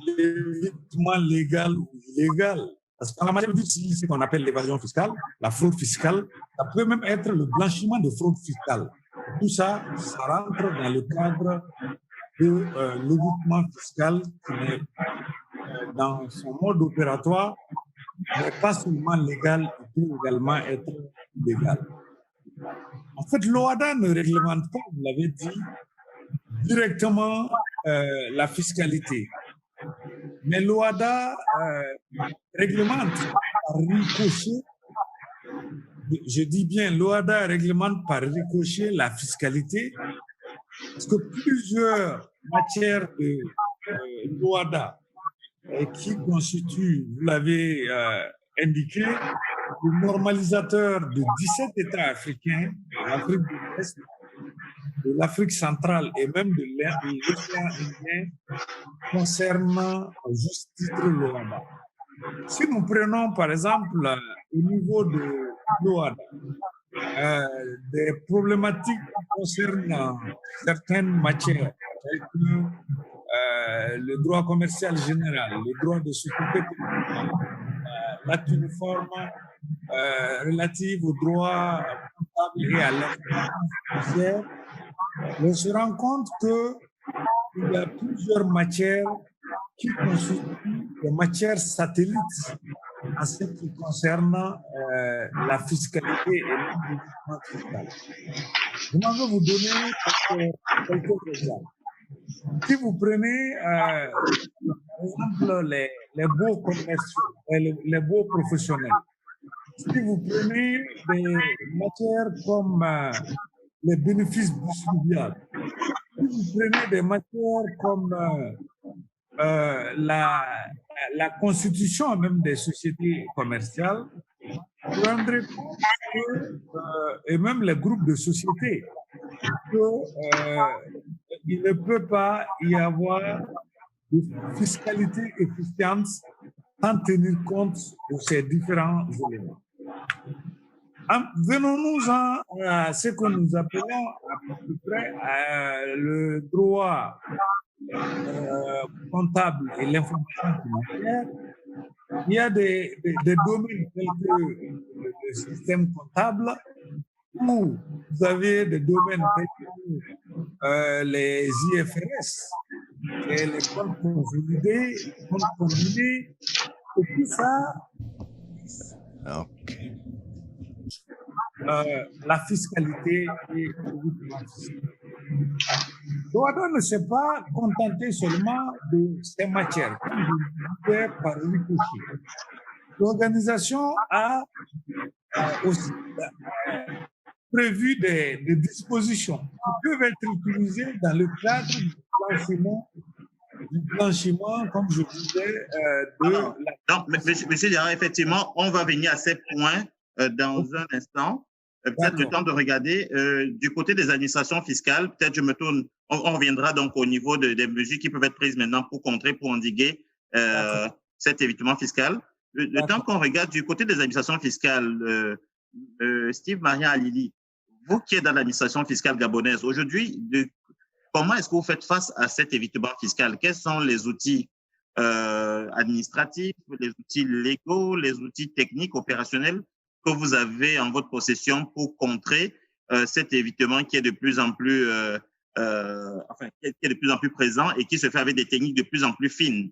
S9: L'évitement légal ou illégal. Parce qu'en la matière de ce qu'on appelle l'évasion fiscale, la fraude fiscale, ça peut même être le blanchiment de fraude fiscale. Tout ça, ça rentre dans le cadre de l'évitement fiscal qui est dans son mode opératoire, mais pas seulement légal, il peut également être illégal. En fait, l'OHADA ne réglemente pas, vous l'avez dit, directement la fiscalité. Mais l'OHADA réglemente par ricochet, je dis bien l'OHADA réglemente par ricochet la fiscalité, parce que plusieurs matières de l'OHADA qui constituent, vous l'avez indiqué, le normalisateur de 17 États africains, de l'Afrique de l'Est, de l'Afrique centrale et même de l'océan Indien concernant juste titre l'OHADA. Si nous prenons par exemple au niveau de l'OHADA des problématiques qui concernent certaines matières, telles que le droit commercial général, le droit de s'occuper l'acte uniforme relative au droit comptable et à l'information financière, on se rend compte qu'il y a plusieurs matières qui constituent des matières satellites en ce qui concerne la fiscalité et l'environnement fiscal. Je m'en vais vous donner quelques exemples. Si vous prenez, par exemple, les beaux commerciaux, les beaux professionnels, si vous prenez des matières comme les bénéfices distribuables, si vous prenez des matières comme la constitution même des sociétés commerciales, vous vous rendrez compte que, et même les groupes de sociétés, qu'il ne peut pas y avoir de fiscalité efficiente sans tenir compte de ces différents éléments. Venons-nous-en à ce que nous appelons à peu près le droit comptable et l'information financière. Il y a des domaines tels que le système comptable, où vous avez des domaines tels que les IFRS, et les comptes consolidés, les comptes combinés, et tout ça, la fiscalité et Douala ne s'est pas contenté seulement de ces matières, comme je le disais par ricochet. L'organisation a aussi prévu des dispositions qui peuvent être utilisées dans le cadre du blanchiment, comme je disais,
S3: Donc, monsieur Diarra, effectivement, on va venir à ces points dans un instant. Peut-être le temps de regarder du côté des administrations fiscales. Peut-être je me tourne, on reviendra donc au niveau des mesures qui peuvent être prises maintenant pour contrer, pour endiguer cet évitement fiscal. Le temps qu'on regarde du côté des administrations fiscales, Steve Maria Alili, vous qui êtes dans l'administration fiscale gabonaise, aujourd'hui, comment est-ce que vous faites face à cet évitement fiscal? Quels sont les outils administratifs, les outils légaux, les outils techniques, opérationnels que vous avez en votre possession pour contrer cet évitement qui est de plus en plus, qui est de plus en plus présent et qui se fait avec des techniques de plus en plus fines?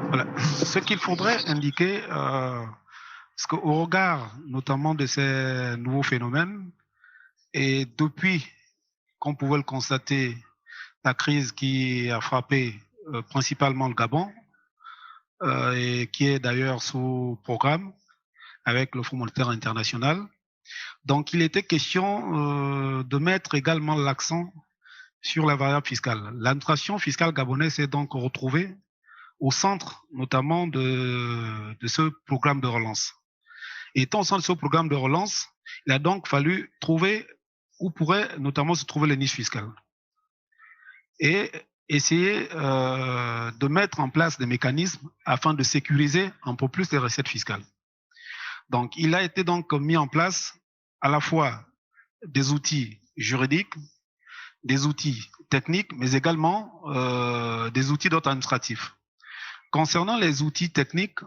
S5: Voilà. Ce qu'il faudrait indiquer, parce qu'au regard notamment de ces nouveaux phénomènes, et depuis qu'on pouvait le constater, la crise qui a frappé principalement le Gabon, et qui est d'ailleurs sous programme avec le Fonds monétaire international. Donc, il était question de mettre également l'accent sur la variable fiscale. L'administration fiscale gabonaise s'est donc retrouvée au centre, notamment de ce programme de relance. Et étant au centre de ce programme de relance, il a donc fallu trouver où pourrait notamment se trouver les niches fiscales. Et essayer de mettre en place des mécanismes afin de sécuriser un peu plus les recettes fiscales. Donc, il a été donc mis en place à la fois des outils juridiques, des outils techniques, mais également des outils d'ordre administratif. Concernant les outils techniques,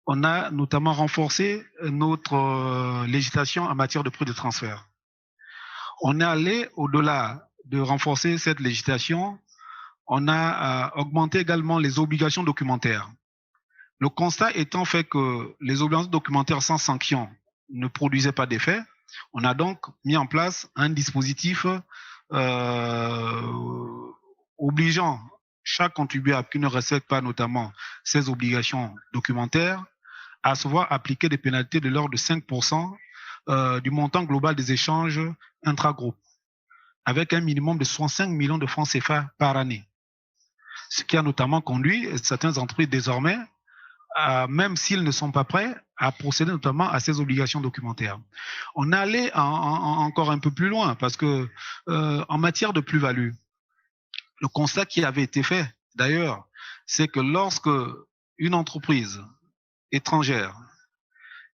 S5: on a notamment renforcé notre législation en matière de prix de transfert. On est allé au-delà de renforcer cette législation, on a augmenté également les obligations documentaires. Le constat étant fait que les obligations documentaires sans sanction ne produisaient pas d'effet, on a donc mis en place un dispositif obligeant chaque contribuable qui ne respecte pas notamment ses obligations documentaires à se voir appliquer des pénalités de l'ordre de 5% du montant global des échanges intra-groupes, avec un minimum de 65 millions de francs CFA par année. Ce qui a notamment conduit certaines entreprises désormais, même s'ils ne sont pas prêts, à procéder notamment à ces obligations documentaires. On est allé encore un peu plus loin parce que en matière de plus-value, le constat qui avait été fait d'ailleurs, c'est que lorsque une entreprise étrangère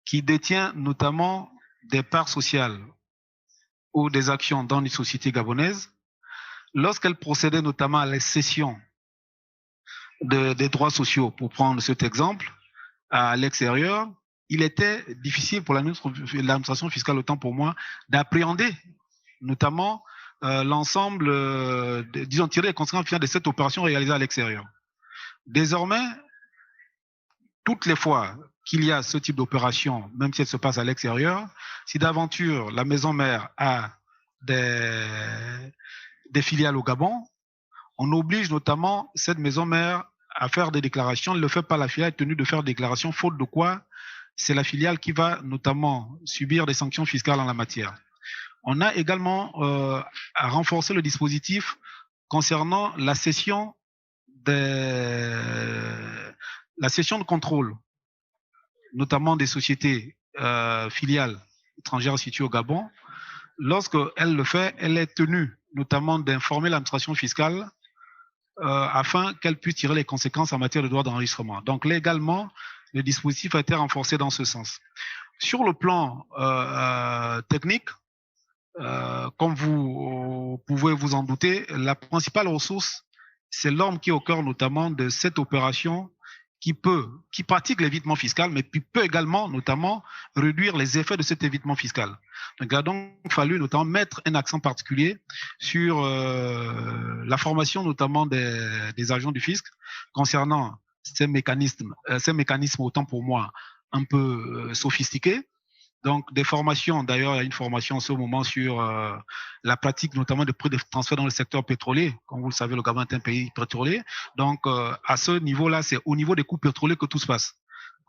S5: qui détient notamment des parts sociales ou des actions dans une société gabonaise, lorsqu'elle procédait notamment à la cession des droits sociaux, pour prendre cet exemple, à l'extérieur, il était difficile pour l'administration fiscale, autant pour moi, d'appréhender notamment l'ensemble, disons, tirer les conséquences de cette opération réalisée à l'extérieur. Désormais, toutes les fois qu'il y a ce type d'opération, même si elle se passe à l'extérieur, si d'aventure la maison mère a des filiales au Gabon, on oblige notamment cette maison mère à faire des déclarations. Ne le fait pas, la filiale est tenue de faire des déclarations, faute de quoi c'est la filiale qui va notamment subir des sanctions fiscales en la matière. On a également à renforcer le dispositif concernant la cession de contrôle, notamment des sociétés filiales étrangères situées au Gabon. Lorsqu'elle le fait, elle est tenue notamment d'informer l'administration fiscale afin qu'elle puisse tirer les conséquences en matière de droit d'enregistrement. Donc légalement, le dispositif a été renforcé dans ce sens. Sur le plan technique, comme vous pouvez vous en douter, la principale ressource, c'est l'homme qui est au cœur notamment de cette opération qui pratique l'évitement fiscal, mais qui peut également notamment réduire les effets de cet évitement fiscal. Donc il a donc fallu notamment mettre un accent particulier sur la formation notamment des agents du fisc concernant ces mécanismes autant pour moi un peu sophistiqués. Donc, des formations, d'ailleurs, il y a une formation en ce moment sur la pratique notamment de prix de transfert dans le secteur pétrolier. Comme vous le savez, le Gabon est un pays pétrolier. Donc, à ce niveau-là, c'est au niveau des coûts pétroliers que tout se passe.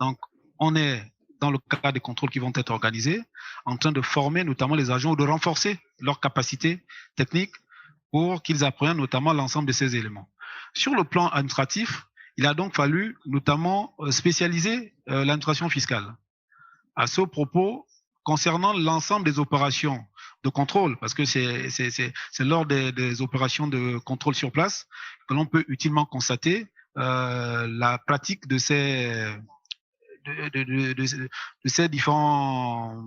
S5: Donc, on est dans le cadre des contrôles qui vont être organisés, en train de former notamment les agents ou de renforcer leurs capacités techniques pour qu'ils apprennent notamment l'ensemble de ces éléments. Sur le plan administratif, il a donc fallu notamment spécialiser l'administration fiscale. À ce propos, concernant l'ensemble des opérations de contrôle, parce que c'est lors des opérations de contrôle sur place que l'on peut utilement constater la pratique de ces différents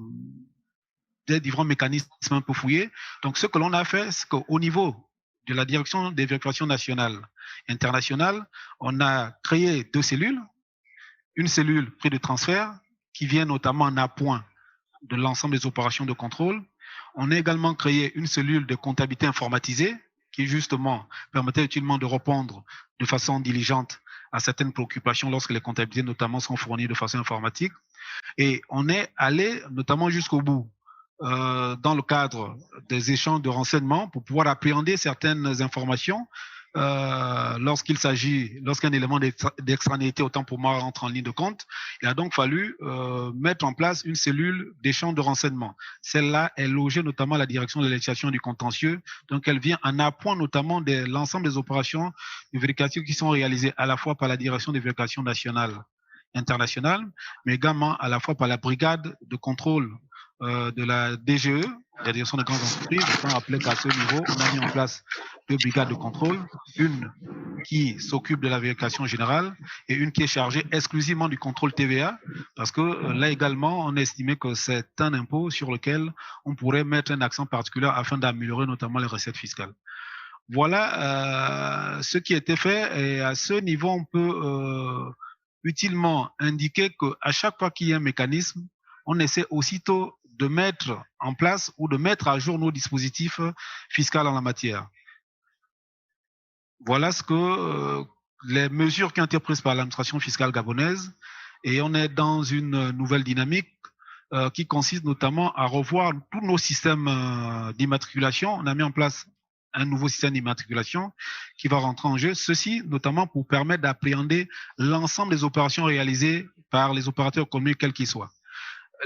S5: mécanismes un peu fouillés. Donc, ce que l'on a fait, c'est qu'au niveau de la direction des vérifications nationales et internationales, on a créé 2 cellules. Une cellule prix de transfert qui vient notamment en appoint de l'ensemble des opérations de contrôle. On a également créé une cellule de comptabilité informatisée qui justement permettait utilement de répondre de façon diligente à certaines préoccupations lorsque les comptabilités notamment sont fournies de façon informatique. Et on est allé notamment jusqu'au bout dans le cadre des échanges de renseignements pour pouvoir appréhender certaines informations lorsqu'un élément d'extranéité, autant pour moi, rentre en ligne de compte. Il a donc fallu mettre en place une cellule d'échange de renseignements. Celle-là est logée notamment à la direction de la législation du contentieux. Donc, elle vient en appoint notamment de l'ensemble des opérations de vérification qui sont réalisées à la fois par la direction des vérifications nationales et internationales, mais également à la fois par la brigade de contrôle de la DGE, la direction des grandes entreprises. Je peux rappeler qu'à ce niveau, on a mis en place 2 brigades de contrôle, une qui s'occupe de la vérification générale et une qui est chargée exclusivement du contrôle TVA, parce que là également, on a estimé que c'est un impôt sur lequel on pourrait mettre un accent particulier afin d'améliorer notamment les recettes fiscales. Voilà ce qui a été fait, et à ce niveau, on peut utilement indiquer qu'à chaque fois qu'il y a un mécanisme, on essaie aussitôt de mettre en place ou de mettre à jour nos dispositifs fiscaux en la matière. Voilà ce que les mesures qui ont été prises par l'administration fiscale gabonaise, et on est dans une nouvelle dynamique qui consiste notamment à revoir tous nos systèmes d'immatriculation. On a mis en place un nouveau système d'immatriculation qui va rentrer en jeu, ceci notamment pour permettre d'appréhender l'ensemble des opérations réalisées par les opérateurs économiques, quels qu'ils soient.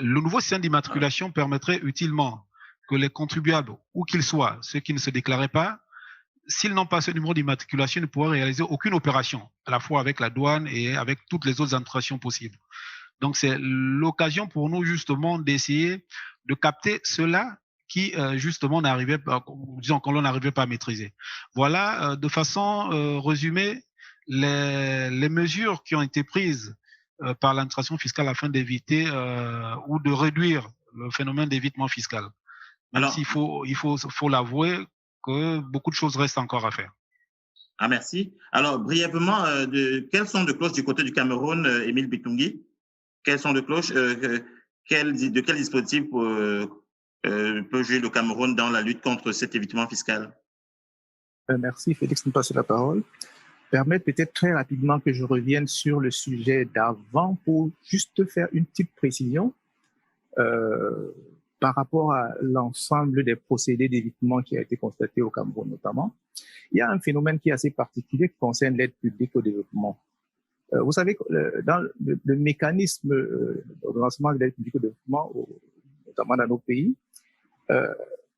S5: Le nouveau système d'immatriculation permettrait utilement que les contribuables, où qu'ils soient, ceux qui ne se déclaraient pas, s'ils n'ont pas ce numéro d'immatriculation, ne pourraient réaliser aucune opération, à la fois avec la douane et avec toutes les autres administrations possibles. Donc, c'est l'occasion pour nous, justement, d'essayer de capter cela qui, justement, disons qu'on n'arrivait pas à maîtriser. Voilà, de façon résumée, les mesures qui ont été prises par l'administration fiscale afin d'éviter ou de réduire le phénomène d'évitement fiscal. Même s'il faut l'avouer que beaucoup de choses restent encore à faire.
S3: Ah, merci. Alors, brièvement, quels sont de cloches du côté du Cameroun, Émile Bitungui? Quels sont de cloches de quel dispositif peut jouer le Cameroun dans la lutte contre cet évitement fiscal?
S4: Merci. Félix, nous passe la parole. permettre peut-être très rapidement que je revienne sur le sujet d'avant pour juste faire une petite précision par rapport à l'ensemble des procédés d'évitement qui a été constaté au Cameroun notamment. Il y a un phénomène qui est assez particulier qui concerne l'aide publique au développement. Vous savez, dans le mécanisme d'ordonnancement de l'aide publique au développement, notamment dans nos pays,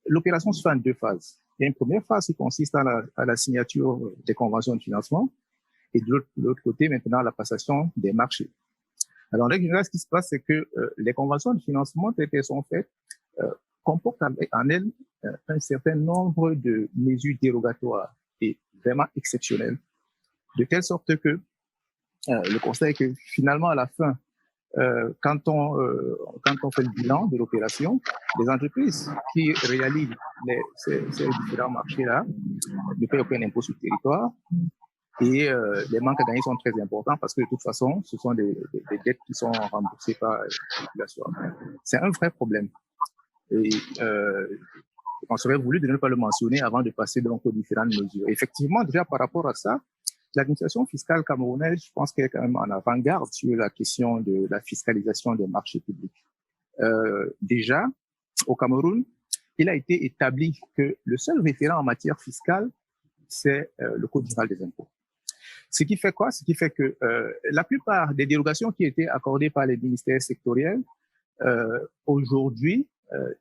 S4: l'opération se fait en deux phases. Il y a une première phase qui consiste à la signature des conventions de financement et de l'autre côté, maintenant, la passation des marchés. Alors, en général, ce qui se passe, c'est que les conventions de financement, telles qu'elles sont faites, comportent en elles un certain nombre de mesures dérogatoires et vraiment exceptionnelles, de telle sorte que le constat est que finalement, à la fin, quand on fait le bilan de l'opération, les entreprises qui réalisent ces différents marchés-là ne paient aucun impôt sur le territoire et les manques à gagner sont très importants parce que de toute façon, ce sont des dettes qui sont remboursées par la population. C'est un vrai problème. Et on serait voulu de ne pas le mentionner avant de passer donc aux différentes mesures. Effectivement, déjà par rapport à ça, l'administration fiscale camerounaise, je pense qu'elle est quand même en avant-garde sur la question de la fiscalisation des marchés publics. Déjà, au Cameroun, il a été établi que le seul référent en matière fiscale, c'est le Code général des impôts. Ce qui fait quoi? Ce qui fait que la plupart des dérogations qui étaient accordées par les ministères sectoriels, aujourd'hui,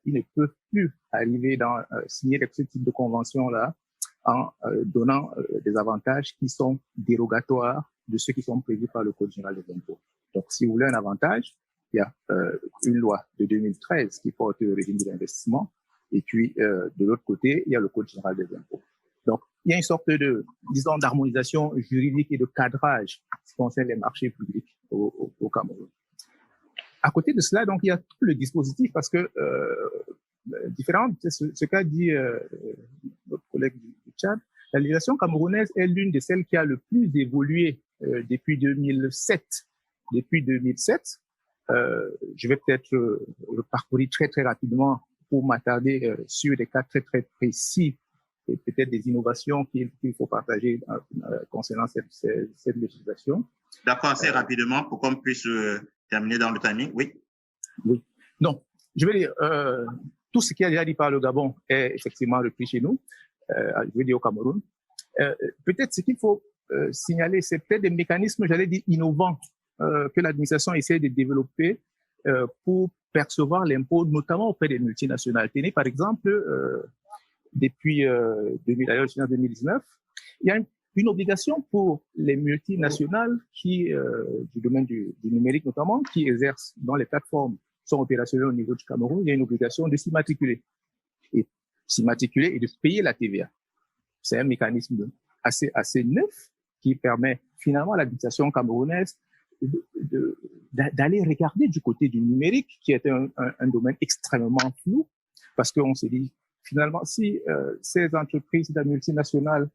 S4: ils ne peuvent plus arriver dans signer ce type de convention-là en donnant des avantages qui sont dérogatoires de ceux qui sont prévus par le Code général des impôts. Donc, si vous voulez un avantage, il y a une loi de 2013 qui porte le régime de l'investissement, et puis de l'autre côté, il y a le Code général des impôts. Donc, il y a une sorte de, disons, d'harmonisation juridique et de cadrage qui concerne les marchés publics au Cameroun. À côté de cela, donc, il y a tout le dispositif parce que différent, ce qu'a dit notre collègue du Tchad, la législation camerounaise est l'une de celles qui a le plus évolué depuis 2007. Depuis 2007, je vais peut-être le parcourir très très rapidement pour m'attarder sur des cas très très précis et peut-être des innovations qu'il faut partager concernant cette législation.
S3: D'accord, assez rapidement pour qu'on puisse terminer dans le timing. Oui.
S4: Oui. Donc, je vais dire, tout ce qui a déjà dit par le Gabon est effectivement repris chez nous, je veux dire au Cameroun. Peut-être ce qu'il faut signaler, c'est peut-être des mécanismes, j'allais dire, innovants que l'administration essaie de développer pour percevoir l'impôt, notamment auprès des multinationales. Tenez, par exemple, depuis 2019, il y a une obligation pour les multinationales qui, du domaine du numérique notamment, qui exercent dans les plateformes sont opérationnels au niveau du Cameroun, il y a une obligation de s'immatriculer. Et s'immatriculer et de payer la TVA. C'est un mécanisme assez neuf qui permet finalement à l'administration camerounaise d'aller regarder du côté du numérique, qui est un domaine extrêmement flou, parce qu'on s'est dit, finalement, si ces entreprises multinationales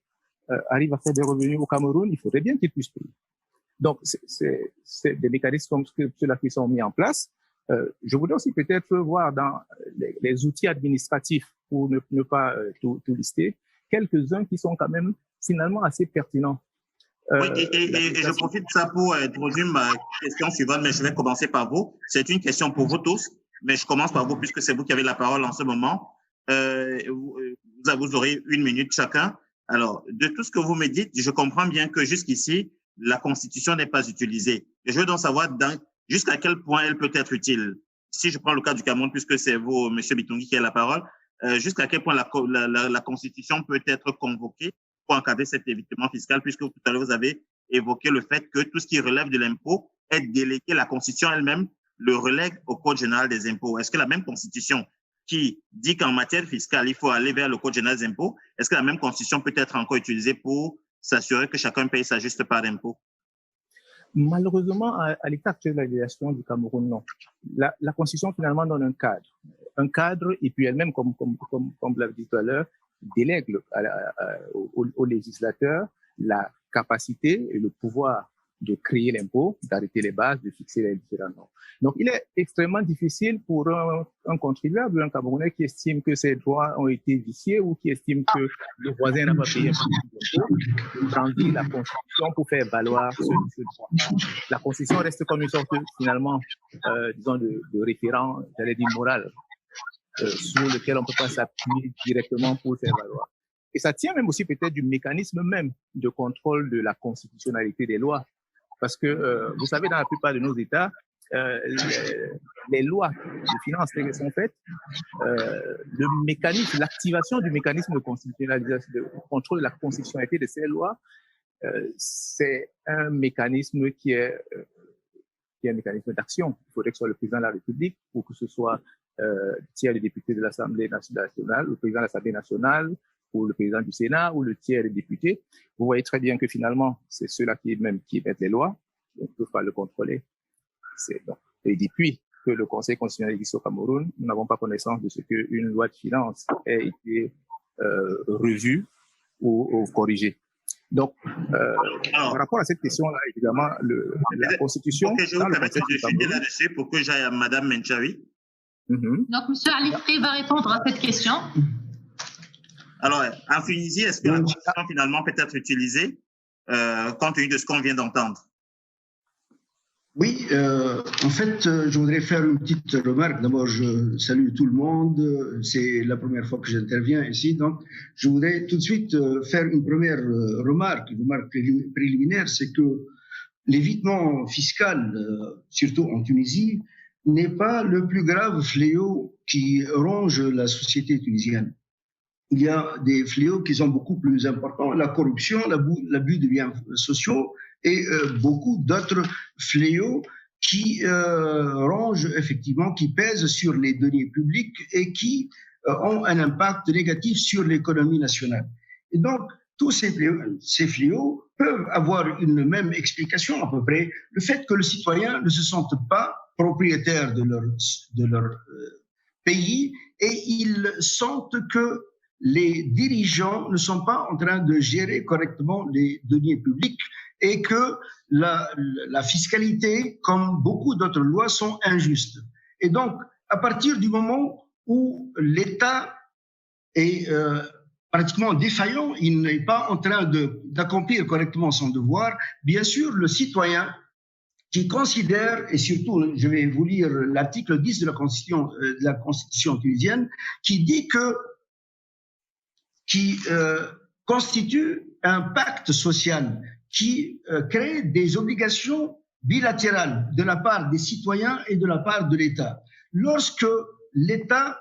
S4: arrivent à faire des revenus au Cameroun, il faudrait bien qu'ils puissent payer. Donc, c'est des mécanismes comme ceux-là qui sont mis en place. Je voudrais aussi peut-être voir dans les outils administratifs, pour ne pas tout lister, quelques-uns qui sont quand même finalement assez pertinents.
S3: Oui, et je profite de ça pour introduire ma question suivante, mais je vais commencer par vous. C'est une question pour vous tous, mais je commence par vous puisque c'est vous qui avez la parole en ce moment. Vous aurez 1 minute chacun. Alors, de tout ce que vous me dites, je comprends bien que jusqu'ici, la Constitution n'est pas utilisée. Et je veux donc savoir jusqu'à quel point elle peut être utile. Si je prends le cas du Cameroun, puisque c'est vous, M. Bitungui, qui a la parole, jusqu'à quel point la Constitution peut être convoquée pour encadrer cet évitement fiscal, puisque tout à l'heure, vous avez évoqué le fait que tout ce qui relève de l'impôt est délégué, la Constitution elle-même le relègue au Code général des impôts. Est-ce que la même Constitution qui dit qu'en matière fiscale, il faut aller vers le Code général des impôts, est-ce que la même Constitution peut être encore utilisée pour s'assurer que chacun paye sa juste part d'impôt?
S4: Malheureusement, à l'état actuel de la législation du Cameroun, non. La Constitution finalement donne un cadre, et puis elle-même, comme vous l'avez dit tout à l'heure, délègue au législateur la capacité et le pouvoir de créer l'impôt, d'arrêter les bases, de fixer les différents normes. Donc, il est extrêmement difficile pour un contribuable, un Camerounais qui estime que ses droits ont été viciés ou qui estime que le voisin n'a pas payé un impôt, de brandir la Constitution pour faire valoir ce droit. La Constitution reste comme une sorte, finalement, disons, de référent, j'allais dire moral, sur lequel on ne peut pas s'appuyer directement pour faire valoir. Et ça tient même aussi peut-être du mécanisme même de contrôle de la constitutionnalité des lois. Parce que, vous savez, dans la plupart de nos États, les lois de finances telles qu'elles sont faites, le mécanisme, l'activation du mécanisme de constitutionnalisation, de contrôle de la constitutionnalité de ces lois, c'est un mécanisme qui est un mécanisme d'action. Il faudrait que ce soit le président de la République ou que ce soit le tiers des députés de l'Assemblée nationale, le président de l'Assemblée nationale, ou le président du Sénat, ou le tiers des députés. Vous voyez très bien que finalement, c'est ceux-là qui mettent les lois, on ne peut pas le contrôler. Et depuis que le Conseil constitutionnel existe au Cameroun, nous n'avons pas connaissance de ce qu'une loi de finances ait été revue ou corrigée. Donc, par rapport à cette question-là, évidemment, la Constitution...
S3: Ok, je vous permets de filer là-dessus pour que j'aille à Mme Menchawi.
S7: Donc, M. Alifri va répondre à cette question.
S3: Alors, en Tunisie, est-ce que la Constitution finalement peut être utilisée compte tenu de ce qu'on vient d'entendre?
S10: Oui, en fait, je voudrais faire une petite remarque. D'abord, je salue tout le monde. C'est la première fois que j'interviens ici. Donc, je voudrais tout de suite faire une première remarque, une remarque préliminaire, c'est que l'évitement fiscal, surtout en Tunisie, n'est pas le plus grave fléau qui ronge la société tunisienne. Il y a des fléaux qui sont beaucoup plus importants, la corruption, l'abus de biens sociaux et beaucoup d'autres fléaux qui rongent effectivement, qui pèsent sur les deniers publics et qui ont un impact négatif sur l'économie nationale. Et donc, tous ces fléaux peuvent avoir une même explication à peu près, le fait que les citoyens ne se sentent pas propriétaires de leur pays et ils sentent que les dirigeants ne sont pas en train de gérer correctement les deniers publics et que la fiscalité, comme beaucoup d'autres lois, sont injustes. Et donc, à partir du moment où l'État est pratiquement défaillant, il n'est pas en train d'accomplir correctement son devoir, bien sûr, le citoyen qui considère, et surtout, je vais vous lire l'article 10 de la Constitution tunisienne, qui dit que qui constitue un pacte social qui crée des obligations bilatérales de la part des citoyens et de la part de l'État. Lorsque l'État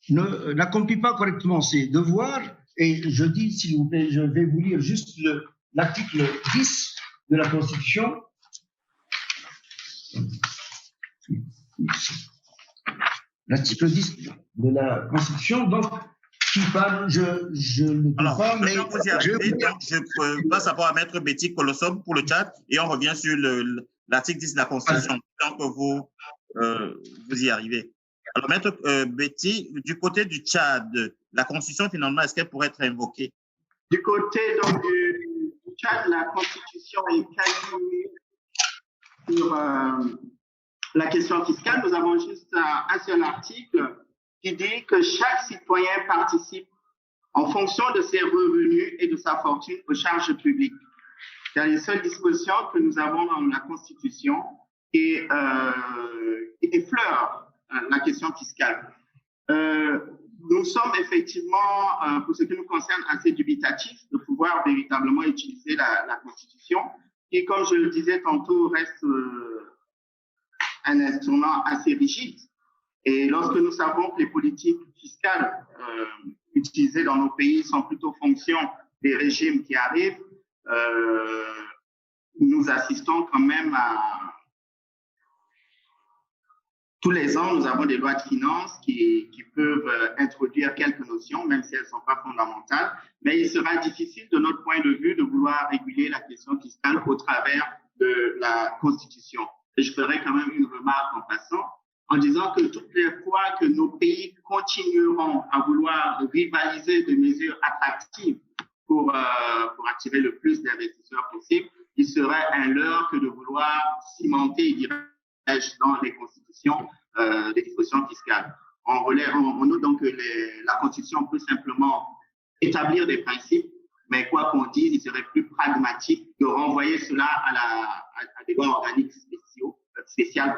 S10: n'accomplit pas correctement ses devoirs, et je dis, s'il vous plaît, je vais vous lire juste l'article 10 de la Constitution. L'article 10 de la Constitution, donc, qui parle, je ne peux pas, mais...
S3: Je passe à Maître Betty Colosom pour le chat et on revient sur l'article 10 de la Constitution, tant que vous y arrivez. Alors, Maître Betty, du côté du Tchad, la Constitution, finalement, est-ce qu'elle pourrait être invoquée?
S8: Du côté donc, du Tchad, la Constitution est quasi sur la question fiscale. Nous avons juste un seul article qui dit que chaque citoyen participe en fonction de ses revenus et de sa fortune aux charges publiques. C'est les seules dispositions que nous avons dans la Constitution qui effleurent la question fiscale. Nous sommes effectivement, pour ce qui nous concerne, assez dubitatifs de pouvoir véritablement utiliser la Constitution, qui, comme je le disais tantôt, reste un instrument assez rigide. Et lorsque nous savons que les politiques fiscales utilisées dans nos pays sont plutôt fonction des régimes qui arrivent, nous assistons quand même à... Tous les ans, nous avons des lois de finances qui peuvent introduire quelques notions, même si elles ne sont pas fondamentales. Mais il sera difficile, de notre point de vue, de vouloir réguler la question fiscale au travers de la Constitution. Et je ferai quand même une remarque en passant, en disant que toutes les fois que nos pays continueront à vouloir rivaliser de mesures attractives pour attirer le plus d'investisseurs possible, il serait un leurre que de vouloir cimenter, dirais-je, dans les constitutions, des dispositions fiscales. On note donc que la Constitution peut simplement établir des principes, mais quoi qu'on dise, il serait plus pragmatique de renvoyer cela à des lois organiques spéciales,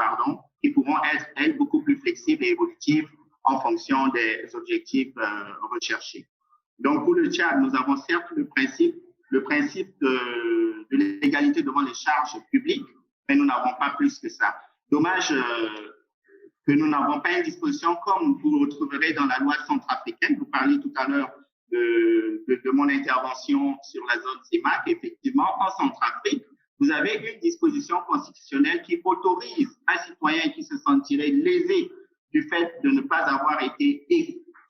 S8: qui pourront être, elles, beaucoup plus flexibles et évolutives en fonction des objectifs recherchés. Donc, pour le Tchad, nous avons certes le principe de l'égalité devant les charges publiques, mais nous n'avons pas plus que ça. Dommage que nous n'avons pas une disposition comme vous le retrouverez dans la loi centrafricaine. Vous parliez tout à l'heure de mon intervention sur la zone CIMAC. Effectivement, en Centrafrique, vous avez une disposition constitutionnelle qui autorise un citoyen qui se sentirait lésé du fait de ne pas avoir été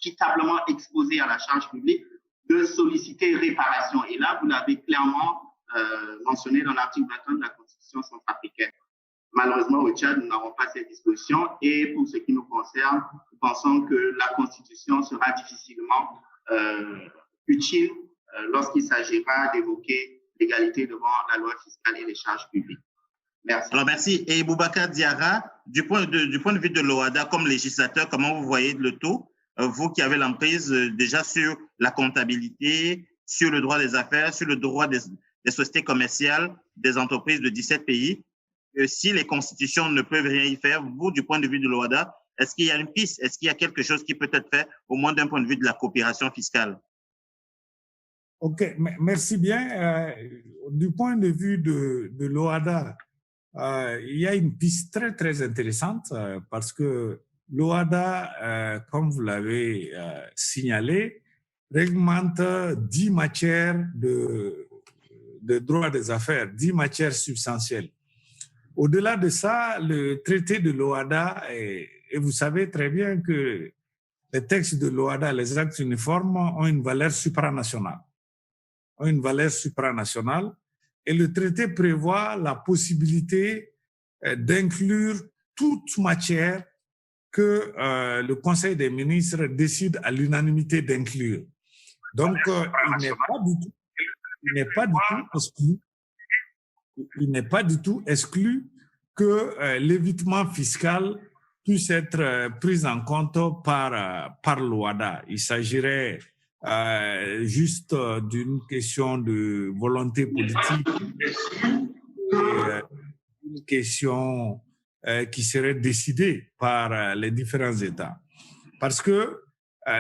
S8: équitablement exposé à la charge publique de solliciter réparation. Et là, vous l'avez clairement mentionné dans l'article 21 de la Constitution centrafricaine. Malheureusement, au Tchad, nous n'avons pas cette disposition et pour ce qui nous concerne, nous pensons que la Constitution sera difficilement utile lorsqu'il s'agira d'évoquer l'égalité devant la loi fiscale et les charges publiques. Merci.
S3: Alors, merci. Et Boubacar Diarra, du point de vue de l'OHADA comme législateur, comment vous voyez le tout, vous qui avez l'emprise déjà sur la comptabilité, sur le droit des affaires, sur le droit des sociétés commerciales, des entreprises de 17 pays, si les constitutions ne peuvent rien y faire, vous, du point de vue de l'OHADA, est-ce qu'il y a une piste? Est-ce qu'il y a quelque chose qui peut être fait, au moins d'un point de vue de la coopération fiscale?
S9: OK, merci bien. Du point de vue de l'OHADA, il y a une piste très, très intéressante parce que l'OHADA, comme vous l'avez signalé, réglemente 10 matières de droit des affaires, 10 matières substantielles. Au-delà de ça, le traité de l'OHADA, et vous savez très bien que les textes de l'OHADA, les actes uniformes, ont une valeur supranationale. Et le traité prévoit la possibilité d'inclure toute matière que le Conseil des ministres décide à l'unanimité d'inclure. Donc, il n'est pas du tout exclu que l'évitement fiscal puisse être pris en compte par l'OHADA. Il s'agirait juste d'une question de volonté politique, une question qui serait décidée par les différents États. Parce que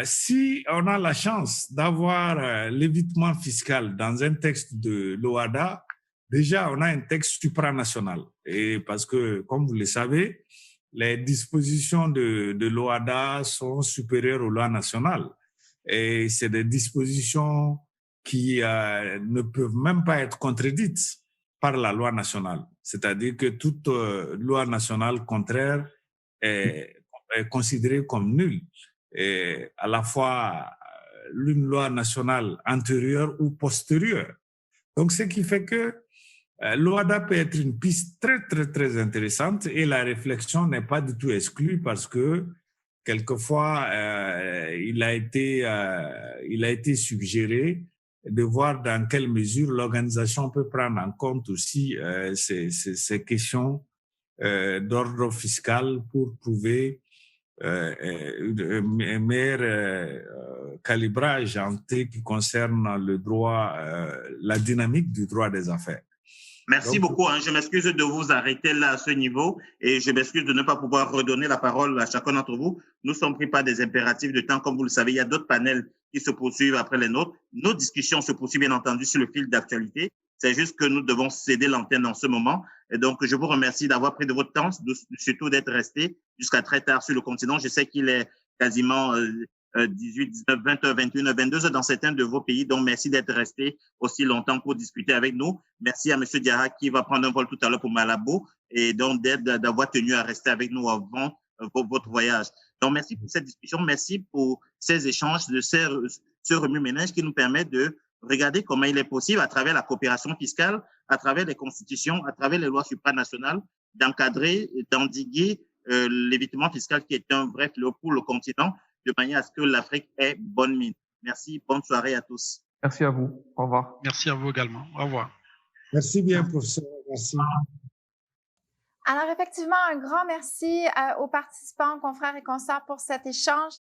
S9: si on a la chance d'avoir l'évitement fiscal dans un texte de l'OHADA, déjà on a un texte supranational. Et parce que, comme vous le savez, les dispositions de l'OHADA sont supérieures aux lois nationales. Et c'est des dispositions qui ne peuvent même pas être contredites par la loi nationale. C'est-à-dire que toute loi nationale contraire est considérée comme nulle. Et à la fois l'une loi nationale antérieure ou postérieure. Donc, ce qui fait que l'OHADA peut être une piste très, très, très intéressante et la réflexion n'est pas du tout exclue parce que quelquefois, il a été suggéré de voir dans quelle mesure l'organisation peut prendre en compte aussi ces questions d'ordre fiscal pour trouver un meilleur calibrage en ce qui concerne le droit, la dynamique du droit des affaires.
S3: Merci beaucoup. Je m'excuse de vous arrêter là à ce niveau et je m'excuse de ne pas pouvoir redonner la parole à chacun d'entre vous. Nous sommes pris par des impératifs de temps. Comme vous le savez, il y a d'autres panels qui se poursuivent après les nôtres. Nos discussions se poursuivent bien entendu sur le fil d'actualité. C'est juste que nous devons céder l'antenne en ce moment. Et donc, je vous remercie d'avoir pris de votre temps, surtout d'être resté jusqu'à très tard sur le continent. Je sais qu'il est quasiment 18, 19, 20 heures, 21 heures, 22 heures dans certains de vos pays. Donc, merci d'être resté aussi longtemps pour discuter avec nous. Merci à M. Diarra qui va prendre un vol tout à l'heure pour Malabo et donc d'avoir tenu à rester avec nous avant votre voyage. Donc, merci pour cette discussion. Merci pour ces échanges, ce remue-ménage qui nous permet de regarder comment il est possible, à travers la coopération fiscale, à travers les constitutions, à travers les lois supranationales, d'encadrer, d'endiguer l'évitement fiscal qui est un vrai fléau pour le continent, de manière à ce que l'Afrique ait bonne mine. Merci, bonne soirée à tous.
S6: Merci à vous. Au revoir.
S5: Merci à vous également. Au revoir.
S9: Merci bien, professeur. Merci.
S11: Alors, effectivement, un grand merci aux participants, confrères et consoeurs pour cet échange.